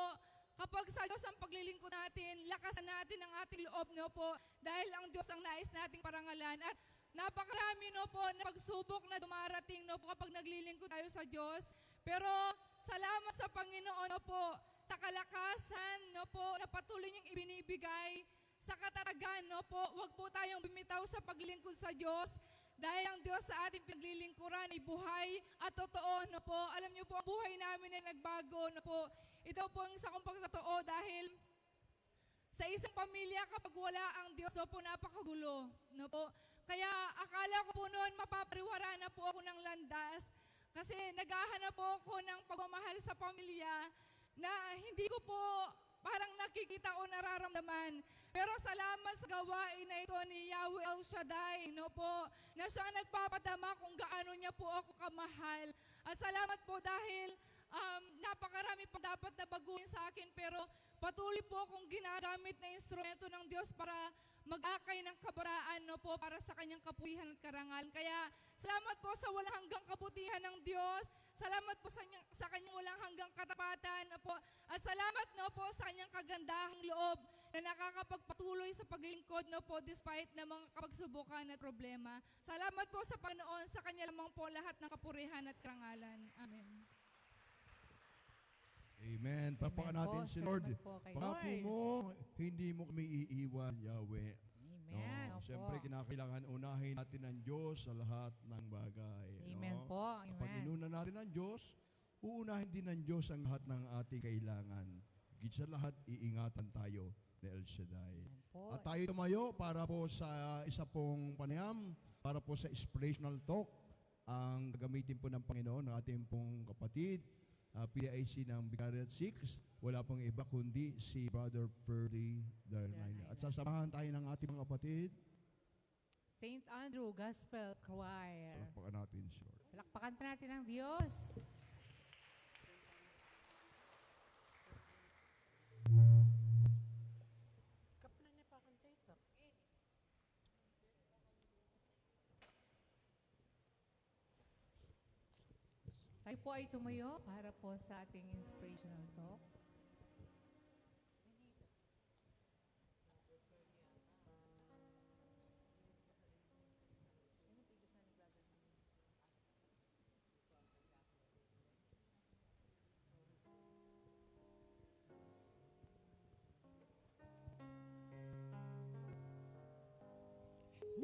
kapag sa Diyos ang paglilingkod natin, lakasan natin ang ating loob, no po, dahil ang Diyos ang nais nating parangalan. At napakarami, no po, na pagsubok na dumarating, no po, kapag naglilingkod tayo sa Diyos. Pero salamat sa Panginoon, no po, sa kalakasan, no po, na patuloy niyang ibinibigay, sa katatagan, no po, huwag po tayong bumitaw sa paglilingkod sa Diyos. Dahil ang Diyos sa ating pinaglilingkuran ay buhay at totoo, no po. Alam niyo po, ang buhay namin ay nagbago, no po. Ito po ang isa kong pagtotoo dahil sa isang pamilya kapag wala ang Diyos, no po, napakagulo, no po. Kaya akala ko po noon mapapariwara na po ako ng landas kasi naghahanap po ako ng pagmamahal sa pamilya na hindi ko po parang nakikita o nararamdaman. Pero salamat sa gawain na ito ni Yahweh El Shaddai, no po, na siya nagpapadama kung gaano niya po ako kamahal. At salamat po dahil napakarami pa dapat na baguhin sa akin, pero patuloy po akong ginagamit na instrumento ng Diyos para mag-akay ng kabataan, no po, para sa kanyang kapurihan at karangalan. Kaya salamat po sa walang hanggang kabutihan ng Diyos. Salamat po sa kanyang walang hanggang katapatan, no po. At salamat, no po, sa kanyang kagandahang loob na nakakapagpatuloy sa paglingkod na po despite ng mga kapagsubukan at problema. Salamat po sa Panginoon, sa Kanya lamang po lahat ng kapurihan at karangalan. Amen. Amen. Papakan Amen natin po. si Lord. Salamat po kay Pangako Lord. mo, hindi mo kami iiwan, Yahweh. Amen. Opo. Siyempre, kinakailangan unahin natin ang Diyos sa lahat ng bagay. Amen po. Kapag Amen. inuna natin ang Diyos, uunahin din ng Diyos ang lahat ng ating kailangan. Higit sa lahat, iingatan tayo ni El Shaddai. po. At tayo tumayo para po sa isa pong panayam, para po sa inspirational talk, ang gagamitin po ng Panginoon, ng ating pong kapatid, PIC ng Vicariat 6, wala pong iba kundi si Brother Ferdy Darnayla. At sasamahan tayo ng ating mga kapatid. St. Andrew Gospel Choir. Palakpakan natin si Lord. Palakpakan pa natin ang Diyos. Tayo po ay tumayo para po sa ating inspirational talk.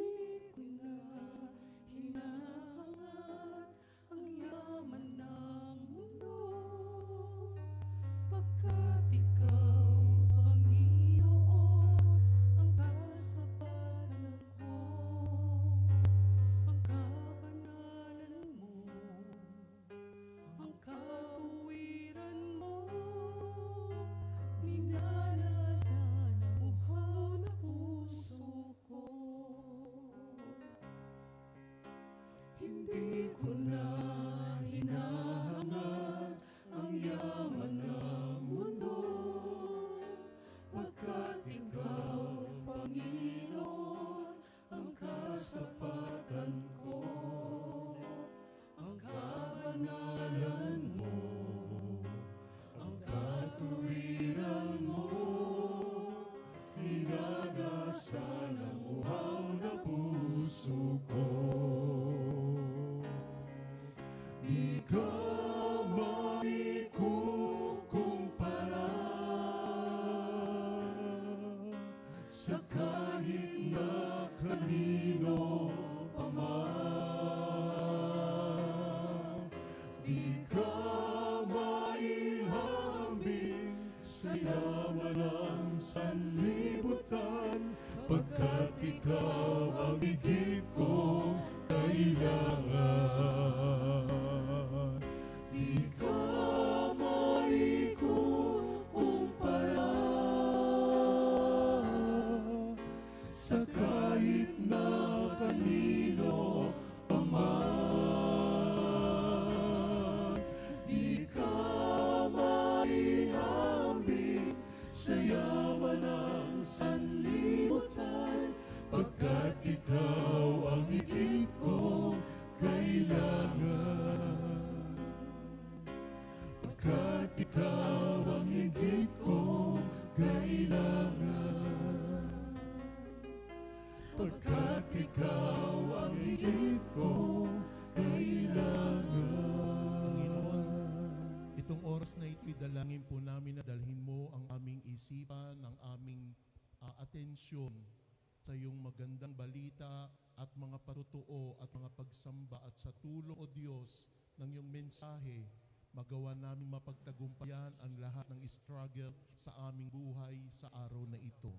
Di ko na hinahangad ang yaman ng mundo, pagkat ikaw, Panginoon, ang kasapatan ko, ang kabanalan mo, ang katuwiran mo, ninanasan ang uhaw na puso ko. Hindi ko na hinahangad ang yaman ng mundo, pagkat ikaw, Panginoon, ang kasapatan ko, ang kabanalan mo, ang katuwiran mo, ninanasan ang uhaw na puso ko. Di ka maikukumpara sa kahit na kanino pa man. Di ka maihambing sa yaman ng sanlibutan, pagkat ikaw ang higit kong kailangan. Di ka maikukumpara sa kahit na kanino pa man. Di ka maihambing sa yaman ng sanlibutan, pagkat ikaw ang higit kong kailangan. Pagkat ikaw ang higit kong kailangan. Pagkat ikaw ang higit kong kailangan. Itong oras na ito, idalangin po namin na dalhin mo ang aming isipan, ang aming atensyon sa iyong magandang balita at mga patotoo at mga pagsamba, at sa tulong, O Diyos, ng iyong mensahe, magawa namin mapagtagumpayan ang lahat ng struggle sa aming buhay sa araw na ito.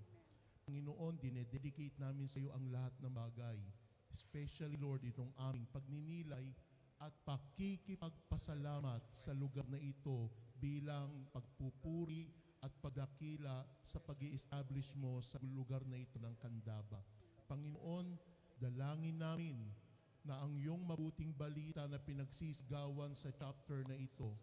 Panginoon, dinededicate namin sa iyo ang lahat ng bagay, especially, Lord, itong aming pagninilay at pakikipagpasalamat sa lugar na ito bilang pagpupuri at pagdakila sa pag-i-establish mo sa lugar na ito ng Candaba. Panginoon, dalangin namin na ang iyong mabuting balita na pinagsisigawan sa chapter na ito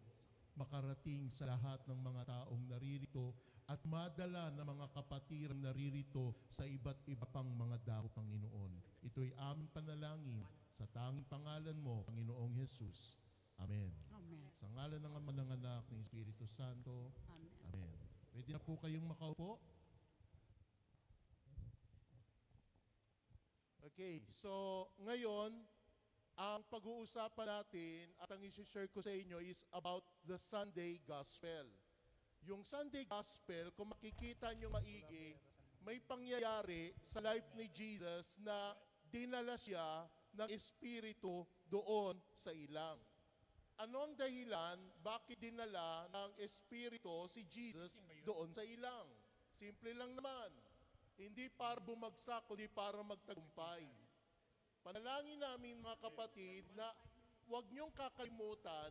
makarating sa lahat ng mga taong naririto at madala ng mga kapatirang naririto sa iba't iba pang mga dako, Panginoon. Ito'y aming panalangin sa tanging pangalan mo, Panginoong Jesus. Amen. Amen. Sa ngalan ng Ama, ng Anak, ng Espiritu Santo. Amen. Amen. Pwede na po kayong makaupo. Okay, so ngayon, ang pag-uusapan natin at ang isi-share ko sa inyo is about the Sunday Gospel. Yung Sunday Gospel, kung makikita nyo maigi, may pangyayari sa life ni Jesus na dinala siya ng Espiritu doon sa ilang. Ano ang dahilan bakit dinala ng Espiritu si Jesus doon sa ilang? Simple lang naman. Hindi para bumagsak, kundi para magtagumpay. Panalangin namin mga kapatid na huwag niyong kakalimutan,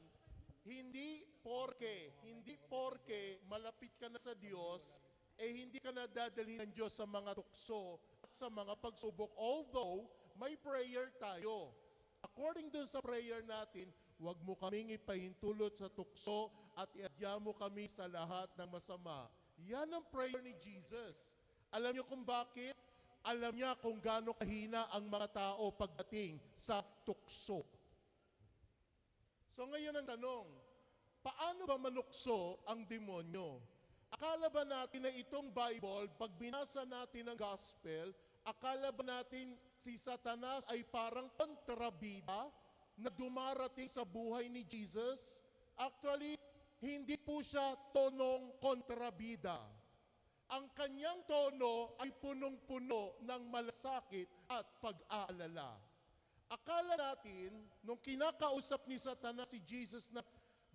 hindi porke malapit ka na sa Diyos, hindi ka na dadalhin ng Diyos sa mga tukso at sa mga pagsubok. Although, may prayer tayo. According dun sa prayer natin, huwag mo kaming ipahintulot sa tukso at iadya mo kami sa lahat ng masama. Yan ang prayer ni Jesus. Alam niyo kung bakit? Alam niya kung gaano kahina ang mga tao pagdating sa tukso. So ngayon ang tanong, paano ba manukso ang demonyo? Akala ba natin na itong Bible, pag binasa natin ang Gospel, akala ba natin si Satanas ay parang kontrabida na dumarating sa buhay ni Jesus? Actually, hindi po siya tonong kontrabida. Ang kanyang tono ay punong-puno ng malasakit at pag-aalala. Akala natin, nung kinakausap ni Satanas si Jesus na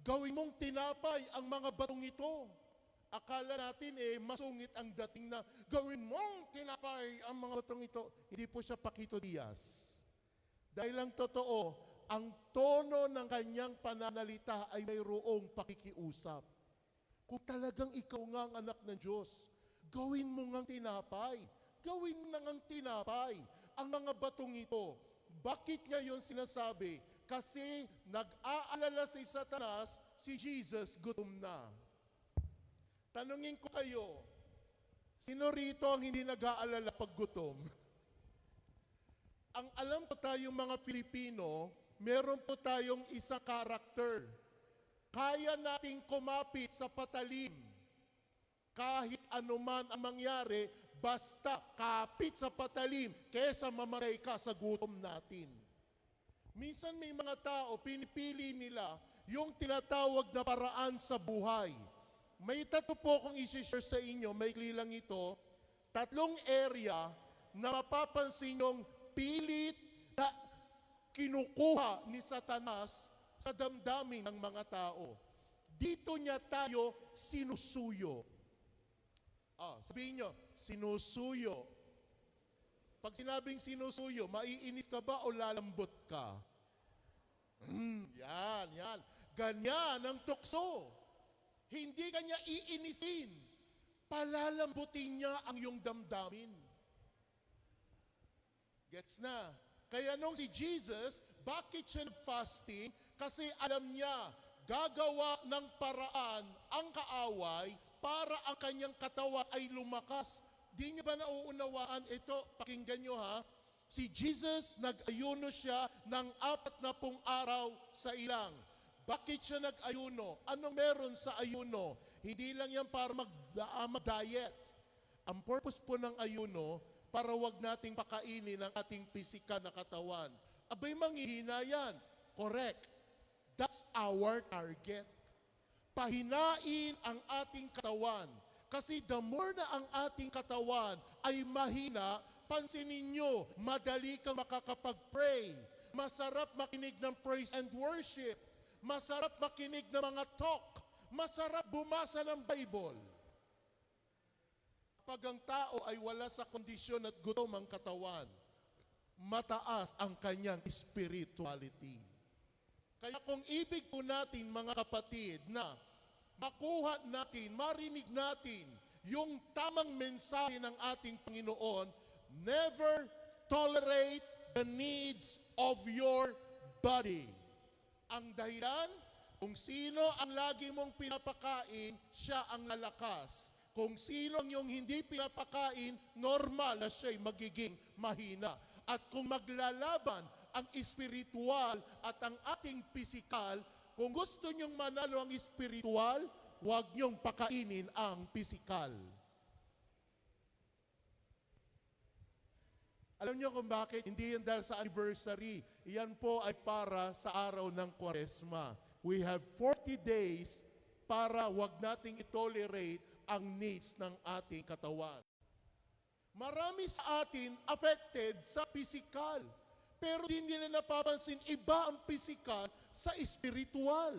gawin mong tinapay ang mga batong ito, akala natin masungit ang dating na gawin mong tinapay ang mga batong ito. Hindi po siya Paquito Diaz. Dahil ang totoo, ang tono ng kanyang pananalita ay mayroong pakikiusap. Kung talagang ikaw nga ang anak ng Diyos, gawin mo ngang tinapay. Gawin mo ngang tinapay ang mga batong ito. Bakit niya yun sinasabi? Kasi nag-aalala si Satanas, si Jesus gutom na. Tanungin ko kayo, sino rito ang hindi nag-aalala pag gutom? Ang alam po tayong mga Pilipino, meron po tayong isang karakter. Kaya nating kumapit sa patalim. Kahit anuman ang mangyari, basta kapit sa patalim, kesa mamatay ka sa gutom natin. Minsan may mga tao, pinipili nila yung tinatawag na paraan sa buhay. May tatlo po kong isi-share sa inyo, may lang ito, 3 area na mapapansin yung pilit na kinukuha ni Satanas sa damdamin ng mga tao. Dito niya tayo sinusuyo. Sabihin nyo, sinusuyo. Pag sinabing sinusuyo, maiinis ka ba o lalambot ka? Yan. Ganyan ang tukso. Hindi kanya iinisin. Palalambutin niya ang iyong damdamin. Gets na? Kaya nung si Jesus, bakit siya nag-fasting? Kasi alam niya, gagawa ng paraan ang kaaway para ang kanyang katawan ay lumakas. Di niyo ba nauunawaan? Ito, pakinggan niyo ha. Si Jesus, nag-ayuno siya ng 40 araw sa ilang. Bakit siya nag-ayuno? Anong meron sa ayuno? Hindi lang yan para mag-diet. Ang purpose po ng ayuno, para wag nating pakainin ang ating pisika na katawan. Abay, manghihina yan. Correct. That's our target. Pahinain ang ating katawan. Kasi the more na ang ating katawan ay mahina, pansinin nyo, madali kang makakapag-pray. Masarap makinig ng praise and worship. Masarap makinig ng mga talk. Masarap bumasa ng Bible. Pag ang tao ay wala sa kondisyon at gutom ang katawan, mataas ang kanyang spirituality. Kaya kung ibig po natin mga kapatid na makuha natin, marinig natin yung tamang mensahe ng ating Panginoon, never tolerate the needs of your body. Ang dahilan, kung sino ang lagi mong pinapakain, siya ang lalakas. Kung sino ang iyong hindi pinapakain, normal na siya'y magiging mahina. At kung maglalaban ang espiritual at ang ating pisikal, kung gusto niyong manalo ang espiritual, huwag niyong pakainin ang pisikal. Alam niyo kung bakit? Hindi yan dahil sa anniversary. Iyan po ay para sa araw ng Kwaresma. We have 40 days para wag nating itolerate ang needs ng ating katawan. Marami sa atin affected sa physical. Pero hindi nila napapansin, iba ang physical sa spiritual.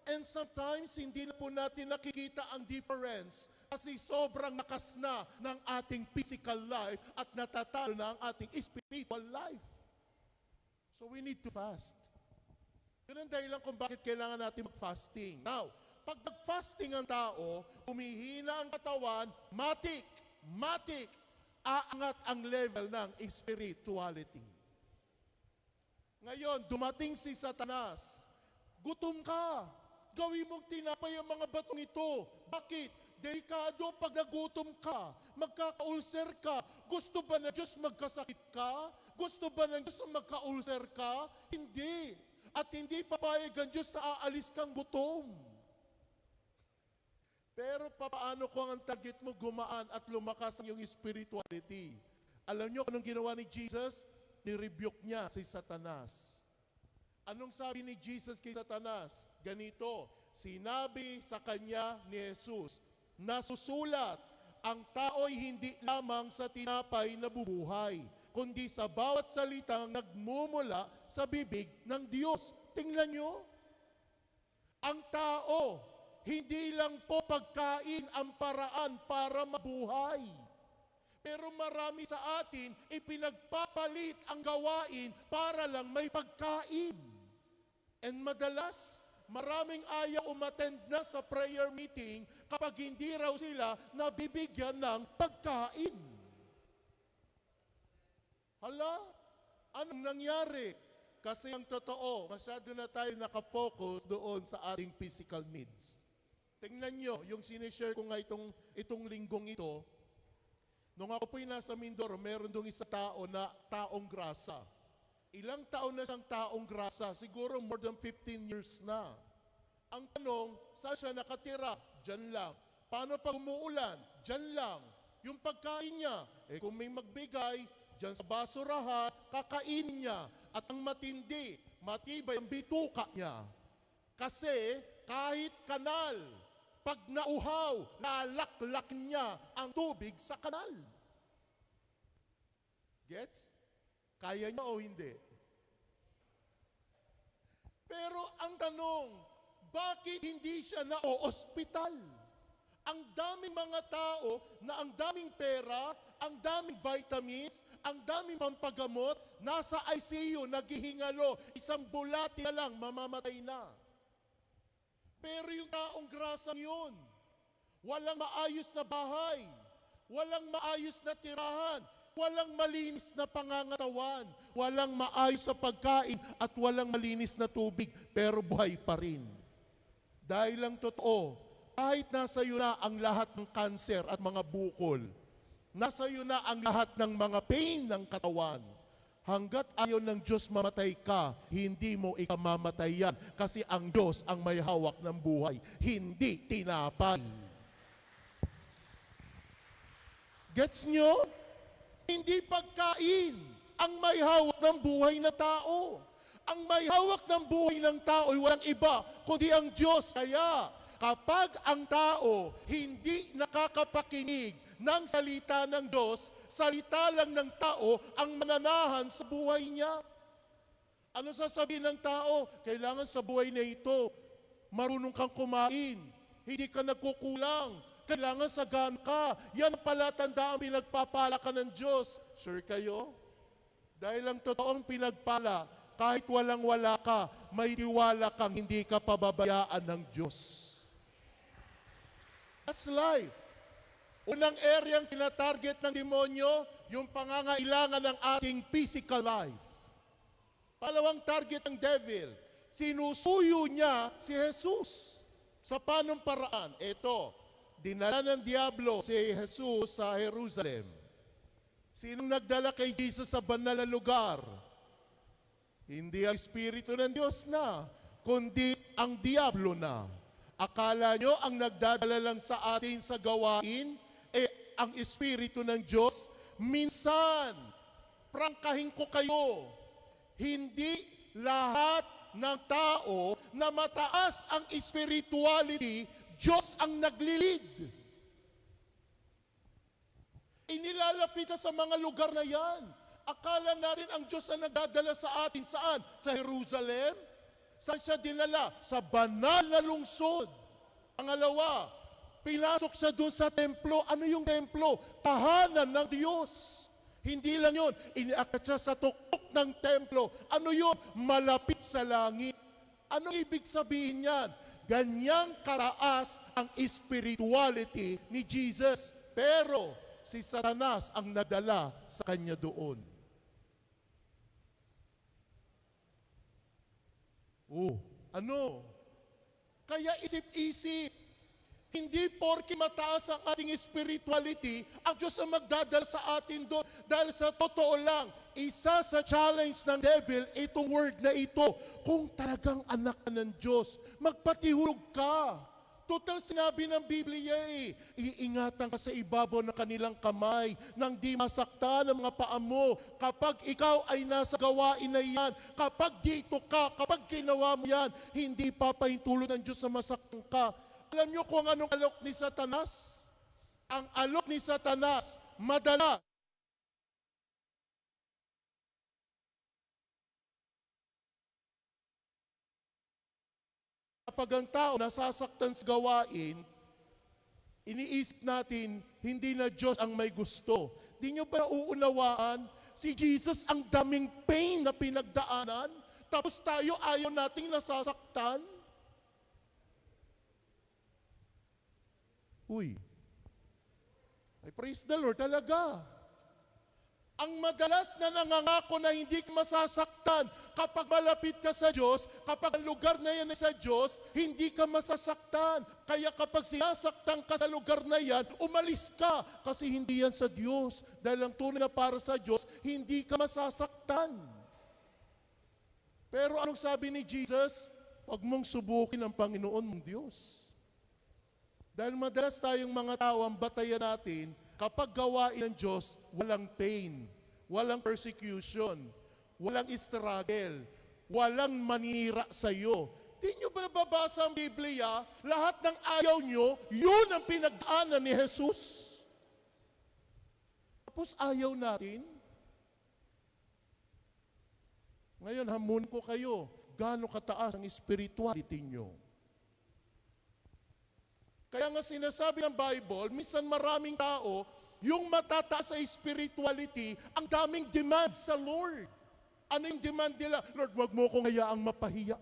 And sometimes, hindi na po natin nakikita ang difference kasi sobrang lakas na ng ating physical life at natatalo na ang ating spiritual life. So we need to fast. Yun ang dahilan kung bakit kailangan natin mag-fasting. Now, pag nag-fasting ang tao, humihina ang katawan, matik, aangat ang level ng spirituality. Ngayon, dumating si Satanas. Gutom ka. Gawin mong tinapay ang mga batong ito. Bakit? Delikado pag nagutom ka. Magkaka-ulcer ka. Gusto ba ng Diyos magkasakit ka? Gusto ba ng Diyos magka-ulcer ka? Hindi. At hindi papayag ang Diyos na aalis kang gutom. Pero paano kung ang target mo gumaan at lumakas ang iyong spirituality? Alam niyo anong ginawa ni Jesus? Ni-rebuke niya si Satanas. Anong sabi ni Jesus kay Satanas? Ganito, sinabi sa kanya ni Jesus, nasusulat, ang tao'y hindi lamang sa tinapay na bubuhay, kundi sa bawat salitang nagmumula sa bibig ng Diyos. Tingnan nyo, ang tao, hindi lang po pagkain ang paraan para mabuhay. Pero marami sa atin, ipinagpapalit ang gawain para lang may pagkain. And madalas, maraming ayaw umattend na sa prayer meeting kapag hindi raw sila nabibigyan ng pagkain. Hala, anong nangyari? Kasi ang totoo, masyado na tayo nakafocus doon sa ating physical needs. Tingnan nyo, yung sinishare ko nga itong linggong ito, nung ako po'y nasa Mindoro, meron doong isa tao na taong grasa. Ilang taon na siyang taong grasa? Siguro more than 15 years na. Ang tanong, saan siya nakatira? Diyan lang. Paano pag umuulan? Diyan lang. Yung pagkain niya, kung may magbigay, diyan sa basurahan, kakainin niya. At ang matindi, matibay ang bituka niya. Kasi kahit kanal, pag nauhaw, lalaklak niya ang tubig sa kanal. Gets? Kaya niya o hindi? Pero ang tanong, bakit hindi siya na-o-ospital? Ang daming mga tao na ang daming pera, ang daming vitamins, ang daming pampagamot, nasa ICU, naghihingalo, isang bulati na lang, mamamatay na. Pero yung taong grasa yun, walang maayos na bahay, walang maayos na tirahan, walang malinis na pangangatawan, walang maayos sa pagkain at walang malinis na tubig, pero buhay pa rin. Dahil lang totoo, kahit nasa iyo na ang lahat ng kanser at mga bukol, nasa iyo na ang lahat ng mga pain ng katawan, hanggat ayaw ng Diyos mamatay ka, hindi mo ikamamatay yan kasi ang Diyos ang may hawak ng buhay, hindi tinapay. Gets nyo? Hindi pagkain ang may hawak ng buhay na tao. Ang may hawak ng buhay ng tao ay walang iba kundi ang Diyos. Kaya kapag ang tao hindi nakakapakinig ng salita ng Diyos, salita lang ng tao ang mananahan sa buhay niya. Ano sasabihin ng tao? Kailangan sa buhay na ito, marunong kang kumain, hindi ka nagkukulang, kailangan sagan ka. Yan ang palatandaan pinagpapala ka ng Diyos. Sure kayo? Dahil ang totoong pinagpala, kahit walang-wala ka, may tiwala kang hindi ka pababayaan ng Diyos. That's life. Unang areang tinatarget ng demonyo, yung pangangailangan ng ating physical life. Palawang target ng devil, sinusuyo niya si Jesus. Sa panong paraan? Ito, dinala ng diablo si Jesus sa Jerusalem. Sinong nagdala kay Jesus sa banal na lugar? Hindi ang Espiritu ng Diyos na, kundi ang diablo na. Akala nyo ang nagdadala lang sa atin sa gawain, ang Espiritu ng Diyos? Minsan, prangkahin ko kayo, hindi lahat ng tao na mataas ang spirituality, Diyos ang naglilid. Inilalapit ka sa mga lugar na yan. Akala natin ang Diyos ang nagdadala sa atin. Saan? Sa Jerusalem? Saan siya dinala? Sa banal na lungsod. Pangalawa, pinasok siya doon sa templo. Ano yung templo? Tahanan ng Diyos. Hindi lang yun, iniakyat siya sa tuktok ng templo. Ano yun? Malapit sa langit. Ano ibig sabihin yan? Ganyang karaas ang spirituality ni Jesus. Pero si Satanas ang nadala sa kanya doon. Oh, ano? Kaya isip-isip. Hindi porke mataas ang ating spirituality, ang Diyos ang magdadala sa atin doon. Dahil sa totoo lang, isa sa challenge ng devil, itong word na ito, kung talagang anak ka ng Diyos, magpatihulog ka. Total sinabi ng Biblia iingatan ka sa ibabaw ng kanilang kamay, nang di masaktan ang mga paa mo. Kapag ikaw ay nasa gawain na yan, kapag dito ka, kapag ginawa mo yan, hindi papahintulot ng Diyos sa masaktan ka. Alam niyo kung anong alok ni Satanas? Ang alok ni Satanas, madalas, kapag ang tao nasasaktan sa gawain, iniisip natin, hindi na Diyos ang may gusto. Di niyo ba uunawaan? Si Jesus ang daming pain na pinagdaanan, tapos tayo ayaw nating nasasaktan? Uy, ay praise the Lord talaga. Ang madalas na nangangako na hindi ka masasaktan kapag malapit ka sa Diyos, kapag ang lugar na yan ay sa Diyos, hindi ka masasaktan. Kaya kapag sinasaktan ka sa lugar na yan, umalis ka kasi hindi yan sa Diyos. Dahil ang tunay na para sa Diyos, hindi ka masasaktan. Pero anong sabi ni Jesus? Huwag mong subukin ang Panginoon mong Diyos. Dahil madalas tayong mga tao, ang batayan natin, kapag gawain ng Diyos, walang pain, walang persecution, walang struggle, walang maninira sa iyo. Di nyo ba nababasa ang Biblia? Lahat ng ayaw nyo, yun ang pinagdaanan ni Jesus. Tapos ayaw natin. Ngayon, hamun ko kayo, gaano kataas ang spirituality nyo. Kaya nga sinasabi ng Bible, minsan maraming tao, yung matataas sa spirituality, ang daming demand sa Lord. Ano yung demand nila? Lord, wag mo akong hayaang mapahiya.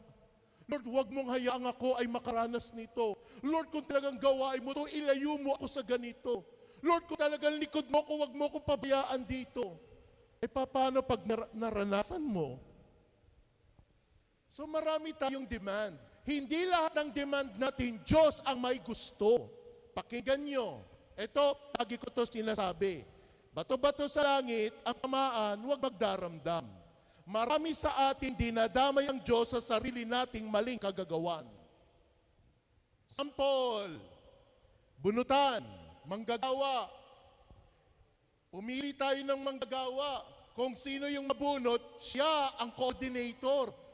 Lord, wag mong hayaang ako ay makaranas nito. Lord, kung talagang gawain mo to, ilayo mo ako sa ganito. Lord, kung talagang likod mo ako, wag mo akong pabayaan dito. E paano pag naranasan mo? So marami tayong demand. Hindi lahat ng demand natin, Diyos ang may gusto. Pakinggan nyo. Ito, lagi ko ito sinasabi. Bato-bato sa langit, ang tamaan, huwag magdaramdam. Marami sa atin dinadamay ang Diyos sa sarili nating maling kagagawan. Sample, bunutan, manggagawa. Pumili tayo ng manggagawa. Kung sino yung mabunot, siya ang coordinator.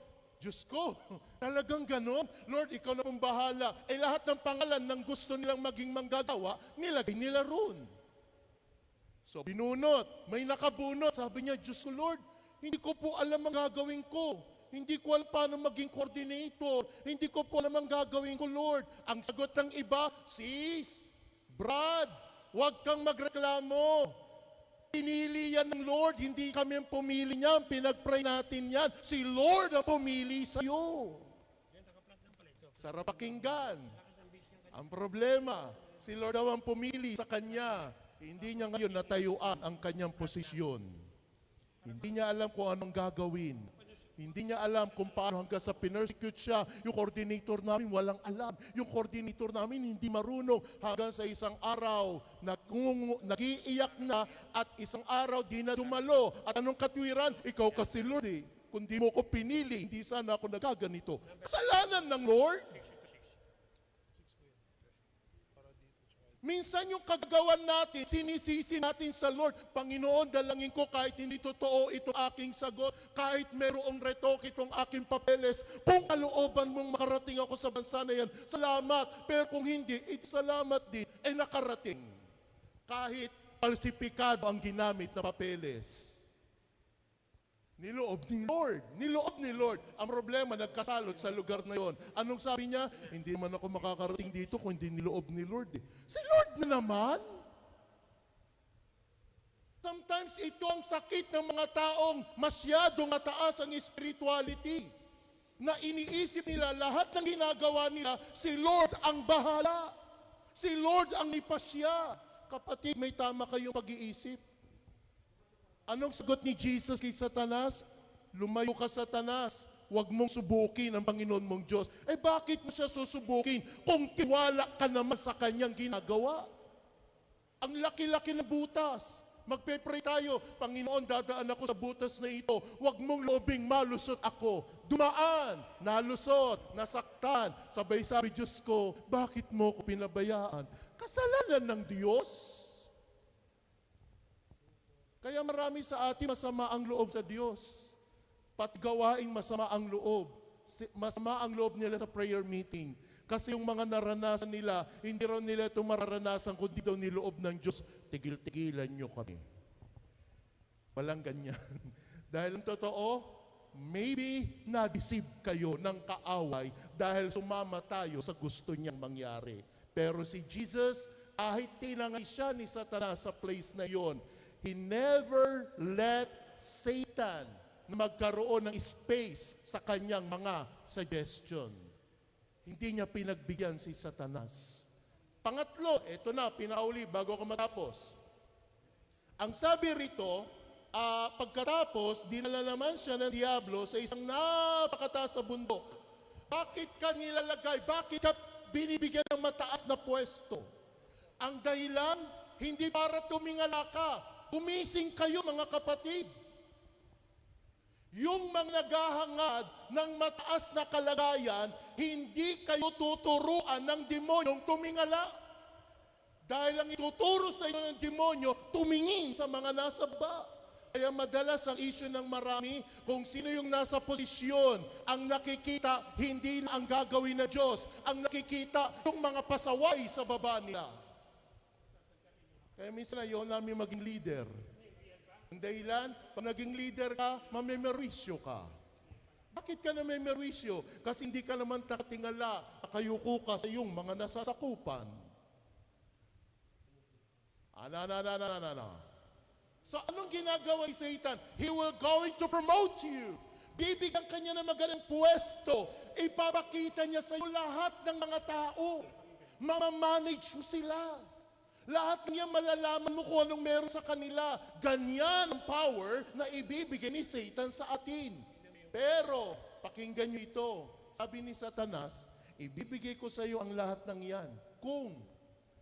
Diyos ko, talagang ganon. Lord, ikaw na pong bahala. Eh lahat ng pangalan ng gusto nilang maging manggagawa, nilagay nila roon. So binunot, may nakabunot. Sabi niya, Diyos ko Lord, hindi ko po alam ang gagawin ko. Hindi ko alam paano maging coordinator. Hindi ko po alam ang gagawin ko, Lord. Ang sagot ng iba, sis, Brad, huwag kang magreklamo. Pinili yan ng Lord, hindi kami ang pumili niyan, pinag-pray natin yan. Si Lord ang pumili sa iyo. Sarap pakinggan. Ang problema, si Lord daw ang pumili sa kanya. Hindi niya ngayon natayuan ang kanyang posisyon. Hindi niya alam kung anong gagawin. Hindi niya alam kung paano hanggang sa pinersecute siya. Yung coordinator namin walang alam. Yung coordinator namin hindi marunong. Hanggang sa isang araw, nag-iiyak na at isang araw di na dumalo. At anong katwiran? Ikaw kasi Lord eh. Kung di mo ko pinili, hindi sana ako nagaganito. Kasalanan ng Lord. Minsan yung kagagawan natin, sinisisi natin sa Lord, Panginoon, dalangin ko kahit hindi totoo itong aking sagot, kahit merong retoke itong aking papeles, kung kalooban mong makarating ako sa bansa na yan, salamat. Pero kung hindi, salamat din, nakarating. Kahit falsipikado ang ginamit na papeles. Niloob ni Lord. Niloob ni Lord. Ang problema, nagkasalot sa lugar na yon. Anong sabi niya? Hindi man ako makakarating dito kung hindi niloob ni Lord. Si Lord na naman. Sometimes ito ang sakit ng mga taong masyadong mataas ang spirituality. Na iniisip nila lahat ng ginagawa nila, si Lord ang bahala. Si Lord ang ipasya. Kapatid, may tama kayong pag-iisip. Anong sagot ni Jesus kay Satanas? Lumayo ka, Satanas. Huwag mong subukin ang Panginoon mong Diyos. Bakit mo siya susubukin kung tiwala ka naman sa kanyang ginagawa? Ang laki-laki ng butas. Magpe-pray tayo, Panginoon, dadaan ako sa butas na ito. Huwag mong lobing malusot ako. Dumaan, nalusot, nasaktan. Sabay sabi, Diyos ko, bakit mo ko pinabayaan? Kasalanan ng Diyos. Kaya marami sa atin masama ang loob sa Diyos. Patgawaing masama ang loob. Masama ang loob nila sa prayer meeting. Kasi yung mga naranasan nila, hindi raw nila ito mararanasan kundi daw niloob ng Diyos. Tigil-tigilan nyo kami. Walang ganyan. Dahil ang totoo, maybe na-deceive kayo ng kaaway dahil sumama tayo sa gusto niyang mangyari. Pero si Jesus, kahit tinangay siya ni Satanas sa place na yon, He never let Satan magkaroon ng space sa kanyang mga suggestion. Hindi niya pinagbigyan si Satanas. Pangatlo, ito na, pinauli bago ako matapos. Ang sabi rito, pagkatapos, dinala naman siya ng Diablo sa isang napakataas sa bundok. Bakit ka nilalagay? Bakit ka binibigyan ng mataas na pwesto? Ang dahilan, hindi para tumingala ka. Gumising kayo mga kapatid. Yung mga naghahangad ng mataas na kalagayan, hindi kayo tuturuan ng demonyong tumingala. Dahil ang ituturo sa inyo ng demonyo, tumingin sa mga nasa baba. Kaya madalas ang issue ng marami, kung sino yung nasa posisyon, ang nakikita, hindi na ang gagawin na Diyos. Ang nakikita, yung mga pasaway sa baba nila. Kaya minsan ayaw namin maging leader. Ang dahilan, pag naging leader ka, mamemerwisyo ka. Bakit ka na memerwisyo? Kasi hindi ka naman nakatingala, nakayuko ka sa iyong mga nasasakupan. So anong ginagawa ni Satan? He will going to promote you. Bibigyan ka niya ng magaling pwesto. Ipapakita niya sa iyo lahat ng mga tao. Mamamanage mo sila. Lahat niya malalaman mo kung anong meron sa kanila. Ganyan ang power na ibibigay ni Satan sa atin. Pero, pakinggan niyo ito. Sabi ni Satanas, ibibigay ko sa iyo ang lahat ng yan. Kung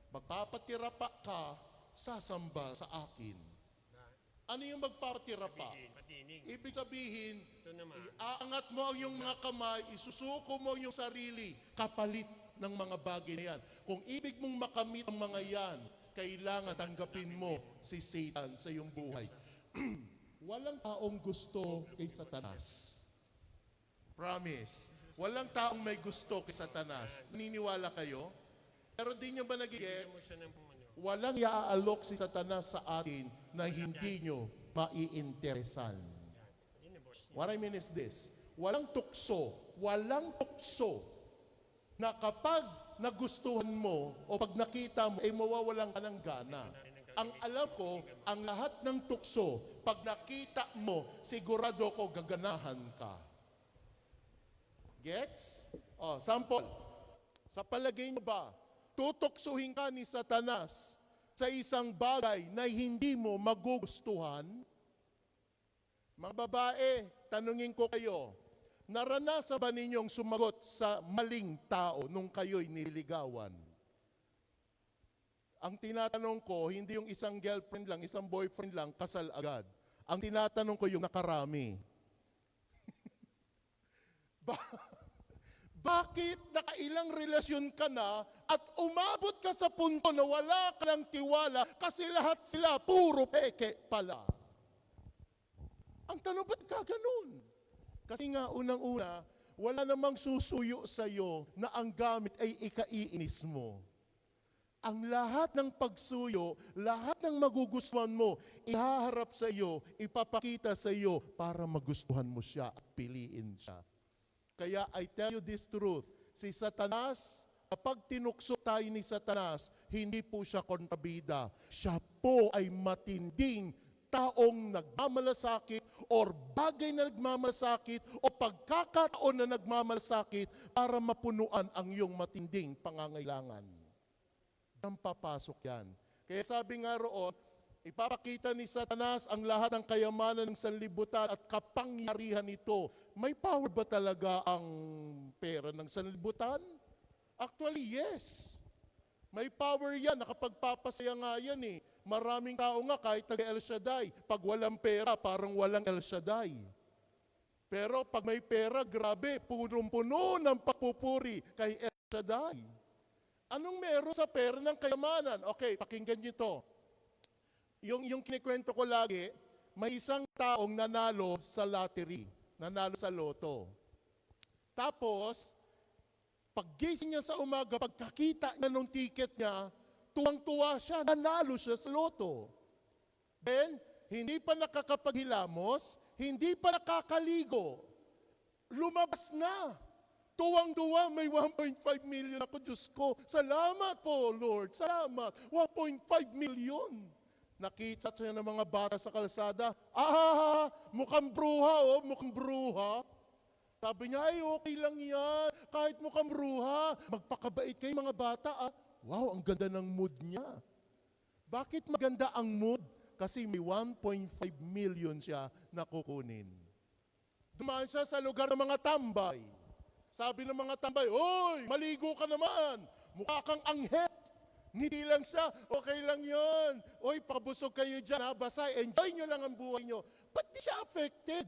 magpapatira pa ka, sasamba sa akin. Ano yung magpapatira pa? Ibig sabihin, iaangat mo ang iyong mga kamay, isusuko mo ang iyong sarili, kapalit ng mga bagay na yan. Kung ibig mong makamit ang mga yan, kailangan tanggapin mo si Satan sa iyong buhay. Walang taong gusto kay Satanas. Promise. Walang taong may gusto kay Satanas. Naniniwala kayo? Pero di nyo ba nagigets? Walang iaalok si Satanas sa atin na hindi nyo maiinteresan. What I mean is this. Walang tukso na kapag nagustuhan mo o pag nakita mo, ay mawawalan ka ng gana. Ang alam ko, ang lahat ng tukso, pag nakita mo, sigurado ko gaganahan ka. Gets? Sample. Sa palagay mo ba, tutuksuhin ka ni Satanas sa isang bagay na hindi mo magugustuhan? Mga babae, tanungin ko kayo, naranasan ba ninyong sumagot sa maling tao nung kayo'y nililigawan? Ang tinatanong ko, hindi yung isang girlfriend lang, isang boyfriend lang, kasal agad. Ang tinatanong ko yung nakarami. Bakit nakailang relasyon ka na at umabot ka sa punto na wala ka ng tiwala kasi lahat sila puro peke pala. Ang tanong, ba't ka ganun? Kasi nga, unang-una, wala namang susuyo sa'yo na ang gamit ay ikaiinis mo. Ang lahat ng pagsuyo, lahat ng magugustuhan mo, ihaharap sa iyo, ipapakita sa iyo para magustuhan mo siya at piliin siya. Kaya I tell you this truth, si Satanas, kapag tinukso tayo ni Satanas, hindi po siya kontrabida. Siya po ay matinding taong nagmamalasakit or bagay na nagmamalasakit o pagkakataon na nagmamalasakit para mapunuan ang iyong matinding pangangailangan. Ang papasok yan. Kaya sabi nga roon, ipapakita ni Satanas ang lahat ng kayamanan ng sanlibutan at kapangyarihan nito. May power ba talaga ang pera ng sanlibutan? Actually, yes. May power yan. Nakapagpapasaya nga yan eh. Maraming tao nga kahit nag-El Shaddai. Pag walang pera, parang walang El Shaddai. Pero pag may pera, grabe, punong-puno ng papupuri kay El Shaddai. Anong meron sa pera ng kayamanan? Okay, pakinggan niyo to. Yung kinikwento ko lagi, may isang taong nanalo sa lottery, nanalo sa loto. Tapos, paggising niya sa umaga, pagkakita niya ng ticket niya, tuwang-tuwa siya, nanalo siya sa loto. Then, hindi pa nakakapaghilamos, hindi pa nakakaligo, lumabas na. Tuwang-tuwa, may 1.5 million ako, Diyos ko. Salamat po, Lord. Salamat. 1.5 million. Nakita siya ng mga bata sa kalsada. Mukhang bruha, oh, mukhang bruha. Sabi niya, ay, okay lang yan. Kahit mukhang bruha, magpakabait kayo mga bata, ah. Wow, ang ganda ng mood niya. Bakit maganda ang mood? Kasi may 1.5 million siya na kukunin. Dumaan siya sa lugar ng mga tambay. Sabi ng mga tambay, "Hoy, maligo ka naman. Mukha kang anghel." Ngiti lang siya, "Okay lang yon. Oy, pakabusog kayo dyan ha, basta enjoy nyo lang ang buhay nyo." Ba't di siya affected?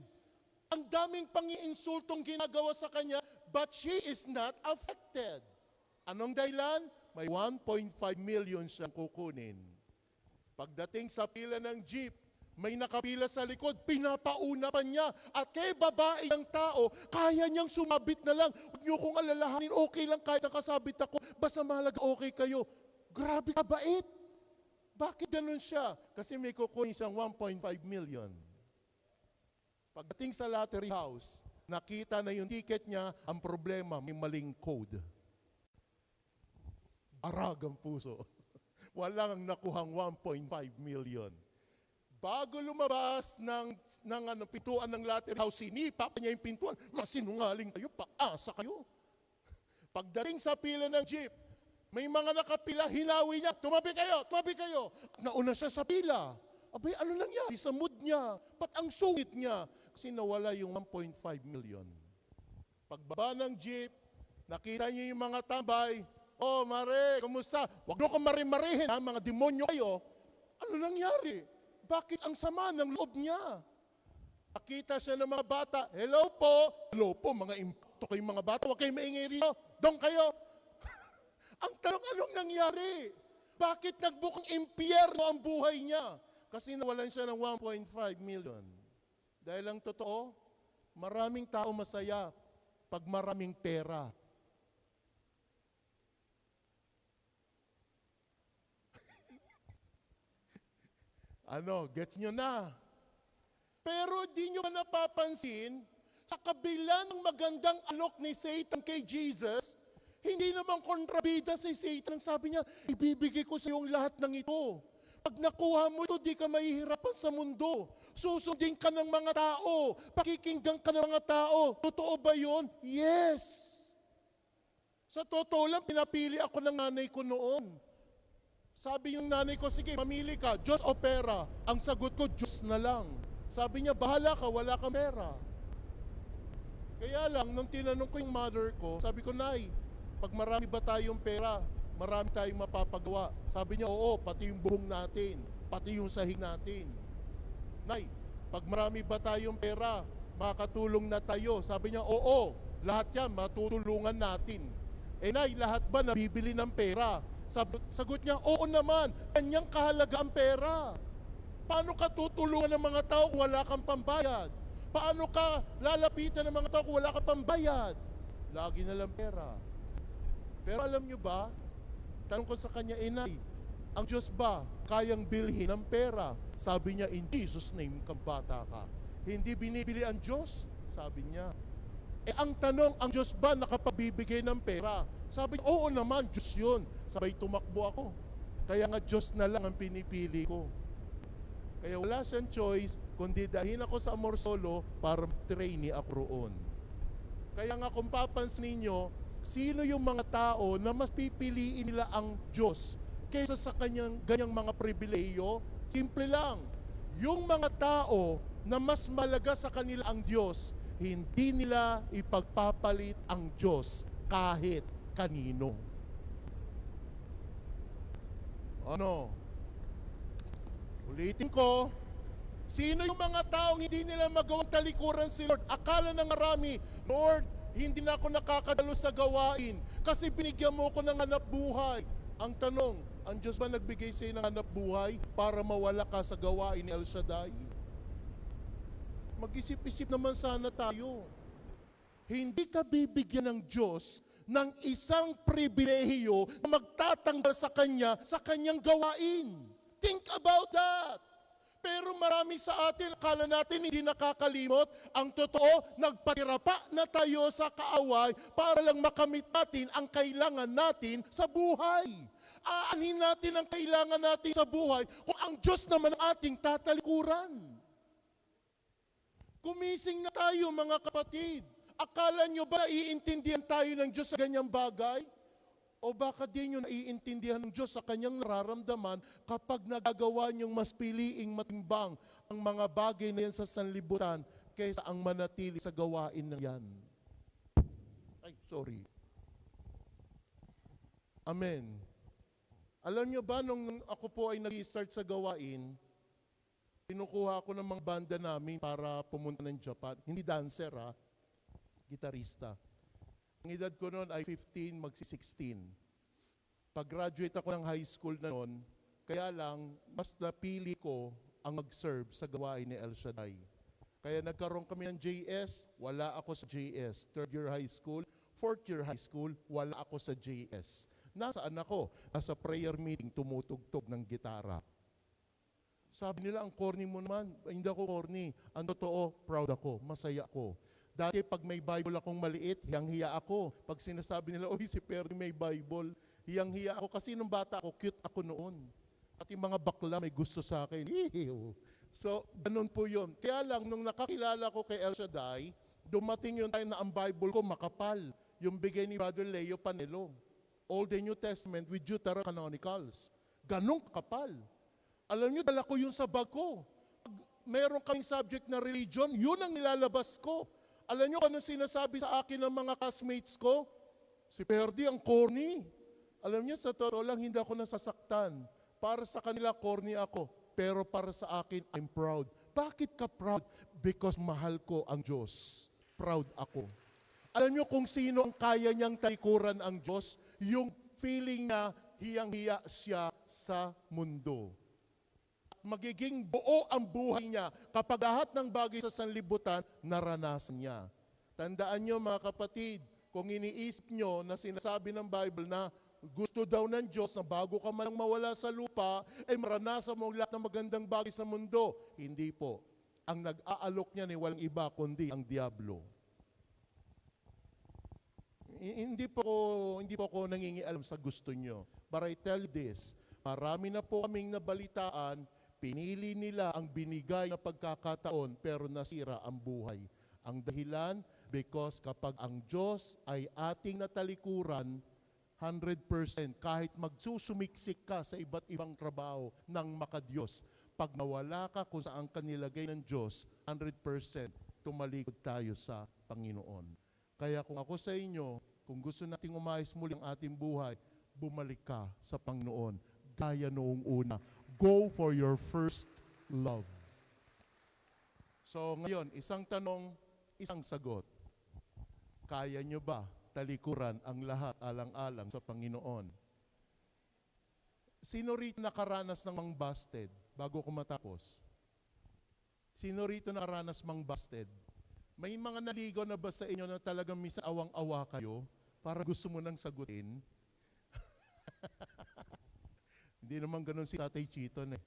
Ang daming pangiinsultong ginagawa sa kanya, but she is not affected. Anong dahilan? May 1.5 million siyang kukunin. Pagdating sa pila ng jeep, may nakapila sa likod, pinapauna pa niya. At kay babae ng tao, kaya niyang sumabit na lang. Huwag niyo kong alalahanin, okay lang kahit nakasabit ako. Basta mahalaga okay kayo. Grabe kabait. Bakit ganun siya? Kasi may kukunin siyang 1.5 million. Pagdating sa lottery house, nakita na yung ticket niya, ang problema, may maling code. Aragang puso. Walang nakuhang 1.5 million. Bago lumabas ng pintuan ng lottery house, sinipa pa niya yung pintuan. Masinungaling kayo, paasa kayo. Pagdating sa pila ng jeep, may mga nakapila, hinawi niya, tumabi kayo, tumabi kayo. Nauna siya sa pila. Abay, ano nangyari sa mood niya? Ba't ang sungit niya? Kasi nawala yung 1.5 million. Pagbaba ng jeep, nakita niya yung mga tambay. "Oh, Mare, kumusta? Huwag niyo kong marihin, ha? Mga demonyo kayo." Ano nangyari? Bakit ang sama ng loob niya? Nakita siya ng mga bata, "Hello po." "Hello po, mga impacto kayong mga bata. Huwag kayong maingay rito. Doon kayo." Ang tanong, anong nangyari? Bakit nagbukang impyerno ang buhay niya? Kasi nawalan siya ng 1.5 million. Dahil ang totoo, maraming tao masaya pag maraming pera. Gets nyo na? Pero di nyo ba napapansin, sa kabila ng magandang alok ni Satan kay Jesus, hindi naman kontrabida si Satan. Sabi niya, "Ibibigay ko sa iyong lahat ng ito. Pag nakuha mo ito, di ka mahihirapan sa mundo. Susundin ka ng mga tao. Pakikinggan ka ng mga tao." Totoo ba yun? Yes. Sa totoo lang, pinapili ako ng nanay ko noon. Sabi yung nanay ko, "Sige, mamili ka, Diyos o pera?" Ang sagot ko, Diyos na lang. Sabi niya, "Bahala ka, wala kang pera." Kaya lang, nung tinanong ko yung mother ko, sabi ko, "Nay, pag marami ba tayong pera, marami tayong mapapagawa?" Sabi niya, "Oo, pati yung buhong natin, pati yung sahig natin." "Nay, pag marami ba tayong pera, makakatulong na tayo?" Sabi niya, "Oo, lahat yan, matutulungan natin." Nay, lahat ba nabibili ng pera? Sagot niya, oo naman, kanyang kahalaga ang pera. Paano ka tutulungan ng mga tao kung wala kang pambayad? Paano ka lalapitan ng mga tao kung wala kang pambayad? Lagi na lang pera. Pero alam nyo ba, tanong ko sa kanya, Nay, ang Diyos ba kayang bilhin ng pera? Sabi niya, in Jesus' name, kabata ka. Hindi binibili ang Diyos? Sabi niya. Ang tanong, ang Diyos ba nakapabibigay ng pera? Sabi niya, oo naman, Diyos yun. Sabay tumakbo ako. Kaya nga Diyos na lang ang pinipili ko. Kaya wala siyang choice, kundi dahin ako sa Amor Solo para trainee ako roon. Kaya nga kung papansin ninyo, sino yung mga tao na mas pipiliin nila ang Diyos kaysa sa ganyang mga pribileyo? Simple lang. Yung mga tao na mas malaga sa kanila ang Diyos, hindi nila ipagpapalit ang Diyos kahit kanino. Ano? Ulitin ko, sino yung mga taong hindi nila magawang talikuran si Lord? Akala ng marami, Lord, hindi na ako nakakadalo sa gawain kasi binigyan mo ko ng hanap buhay. Ang tanong, ang Diyos ba nagbigay sa iyo ng hanap buhay para mawala ka sa gawain ni El Shaddai? Mag-isip-isip naman sana tayo. Hindi ka bibigyan ng Diyos ng isang pribilehiyo na magtatanggal sa Kanya sa Kanyang gawain. Think about that. Pero marami sa atin, akala natin hindi nakakalimot. Ang totoo, nagpatira pa na tayo sa kaaway para lang makamit natin ang kailangan natin sa buhay. Aanhin natin ang kailangan natin sa buhay kung ang Diyos naman ang ating tatalikuran. Kumising na tayo mga kapatid. Akala nyo ba naiintindihan tayo ng Diyos sa ganyang bagay? O baka di nyo naiintindihan ng Diyos sa kanyang nararamdaman kapag nagagawa nyong mas piliing matimbang ang mga bagay na yan sa sanlibutan kaysa ang manatili sa gawain na yan. Ay, sorry. Amen. Alam nyo ba, nung ako po ay nag-start sa gawain, kinukuha ko ng mga banda namin para pumunta ng Japan. Hindi dancer gitarista. Ang edad ko noon ay 15, magsi-16. Pag-graduate ako ng high school na noon, kaya lang, mas napili ko ang mag-serve sa gawain ni El Shaddai. Kaya nagkaroon kami ng JS, wala ako sa JS. Third year high school, fourth year high school, wala ako sa JS. Nasaan ako? Nasa prayer meeting, tumutugtog ng gitara. Sabi nila, ang corny mo naman. Hindi ako corny. Ang totoo, proud ako, masaya ako. Dati pag may Bible akong maliit, hiyang-hiya ako. Pag sinasabi nila, oy, si Perry may Bible, hiyang-hiya ako. Kasi nung bata ako, cute ako noon. Pati mga bakla may gusto sa akin. Ew. So, ganun po yun. Kaya lang, nung nakakilala ko kay El Shaddai, dumating yung time na ang Bible ko makapal. Yung bigay ni Brother Leo Panelo. Old and New Testament with Deuterocanonicals. Ganun kapal. Alam niyo, dala ko yun sa bag ko. Meron kaming subject na religion, yun ang nilalabas ko. Alam niyo kung anong sinasabi sa akin ng mga classmates ko? Si Perdy, ang corny. Alam niyo, sa totoo lang, hindi ako nasasaktan. Para sa kanila, corny ako. Pero para sa akin, I'm proud. Bakit ka proud? Because mahal ko ang Diyos. Proud ako. Alam niyo kung sino ang kaya niyang talikuran ang Diyos? Yung feeling na hiyang-hiya siya sa mundo. Magiging buo ang buhay niya kapag lahat ng bagay sa sanlibutan naranasan niya. Tandaan niyo mga kapatid, kung iniisip niyo na sinasabi ng Bible na gusto daw ng Diyos na bago ka man mawala sa lupa, ay maranasan mo lahat ng magandang bagay sa mundo. Hindi po. Ang nag-aalok niya ni walang iba kundi ang diablo. Hindi po ako nangingialam sa gusto niyo. But I tell you this, marami na po kaming nabalitaan, pinili nila ang binigay na pagkakataon pero nasira ang buhay. Ang dahilan, because kapag ang Diyos ay ating natalikuran, 100%, kahit magsusumiksik ka sa iba't ibang trabaho ng makadiyos, pag nawala ka kung saan ka nilagay ng Diyos, 100% tumalikod tayo sa Panginoon. Kaya kung ako sa inyo, kung gusto nating umayos muli ang ating buhay, bumalik ka sa Panginoon. Gaya noong una. Go for your first love. So ngayon, isang tanong, isang sagot. Kaya nyo ba talikuran ang lahat alang-alang sa Panginoon. Sino rito nakaranas ng mang busted bago ko matapos? Sino rito nakaranas mang busted? May mga naligaw na ba sa inyo na talagang misa awang-awa kayo para gusto mo nang sagutin? Hindi naman ganun si Tatay Chiton eh.